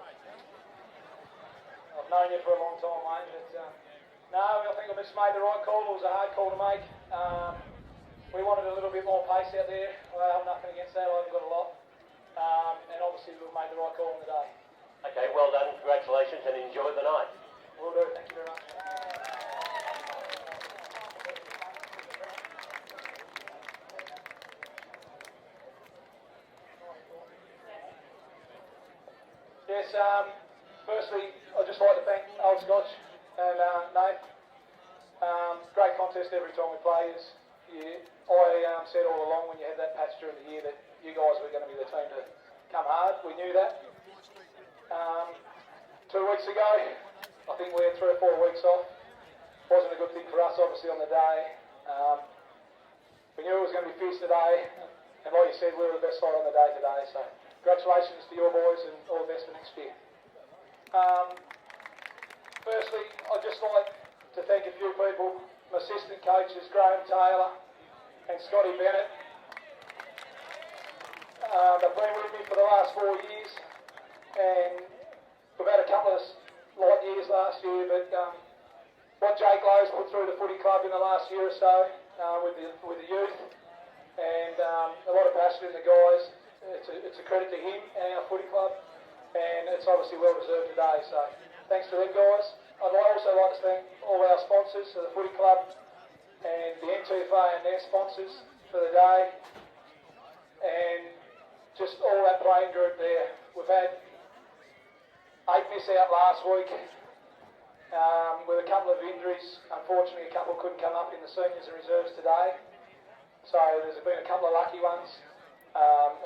I've known you for a long time, mate, but no, I think I've just made the right call. It was a hard call to make. We wanted a little bit more pace out there. I have nothing against that, I haven't got a lot. And obviously we've made the right call on the day. Okay, well done, congratulations and enjoy the night. Will do, thank you very much. Yes, firstly, I'd just like to thank Old Scotch and Nate. Great contest every time we play. I said all along when you had that patch during the year that you guys were going to be the team to come hard. We knew that. 2 weeks ago, I think we had 3 or 4 weeks off. Wasn't a good thing for us, obviously, on the day. We knew it was going to be fierce today, and like you said, we were the best side on the day today. So, congratulations to your boys and all the best for next year. Firstly, I'd just like to thank a few people, my assistant coaches, Graham Taylor and Scotty Bennett. They've been with me for the last 4 years, and we've had a couple of light years last year, but what Jake Lowe's put through the footy club in the last year or so with the youth, and a lot of passion in the guys. It's a credit to him and our footy club, and it's obviously well deserved today. So thanks to them guys. I'd also like to thank all our sponsors for the footy club and the NTFA and their sponsors for the day, and just all that playing group there. We've had 8 miss out last week with a couple of injuries. Unfortunately, a couple couldn't come up in the seniors and reserves today. So there's been a couple of lucky ones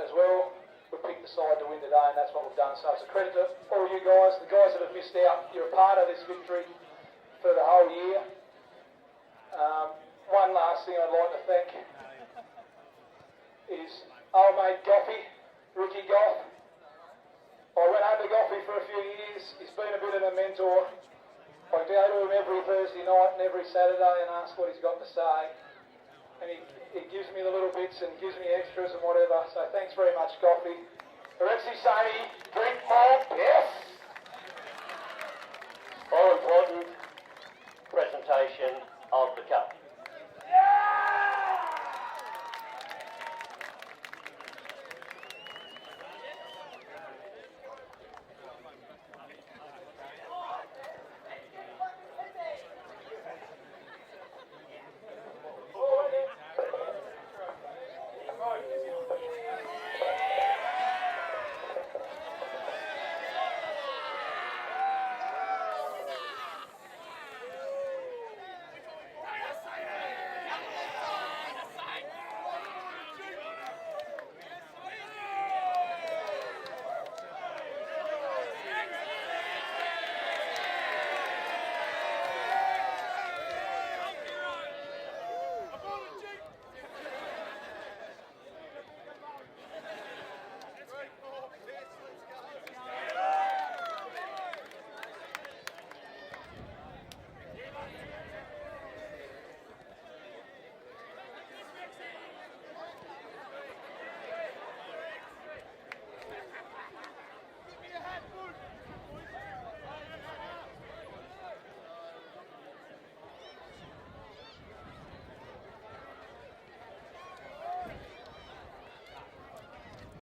as well. We picked the side to win today, and that's what we've done. So it's a credit to all you guys. The guys that have missed out, you're a part of this victory for the whole year. One last thing I'd like to thank is old mate Goffy, Ricky Goff. I went home to Goffy for a few years. He's been a bit of a mentor. I go to him every Thursday night and every Saturday and ask what he's got to say. And he gives me the little bits and gives me extras and whatever. So thanks very much, Goffy. Alexi Sani, drink more, yes.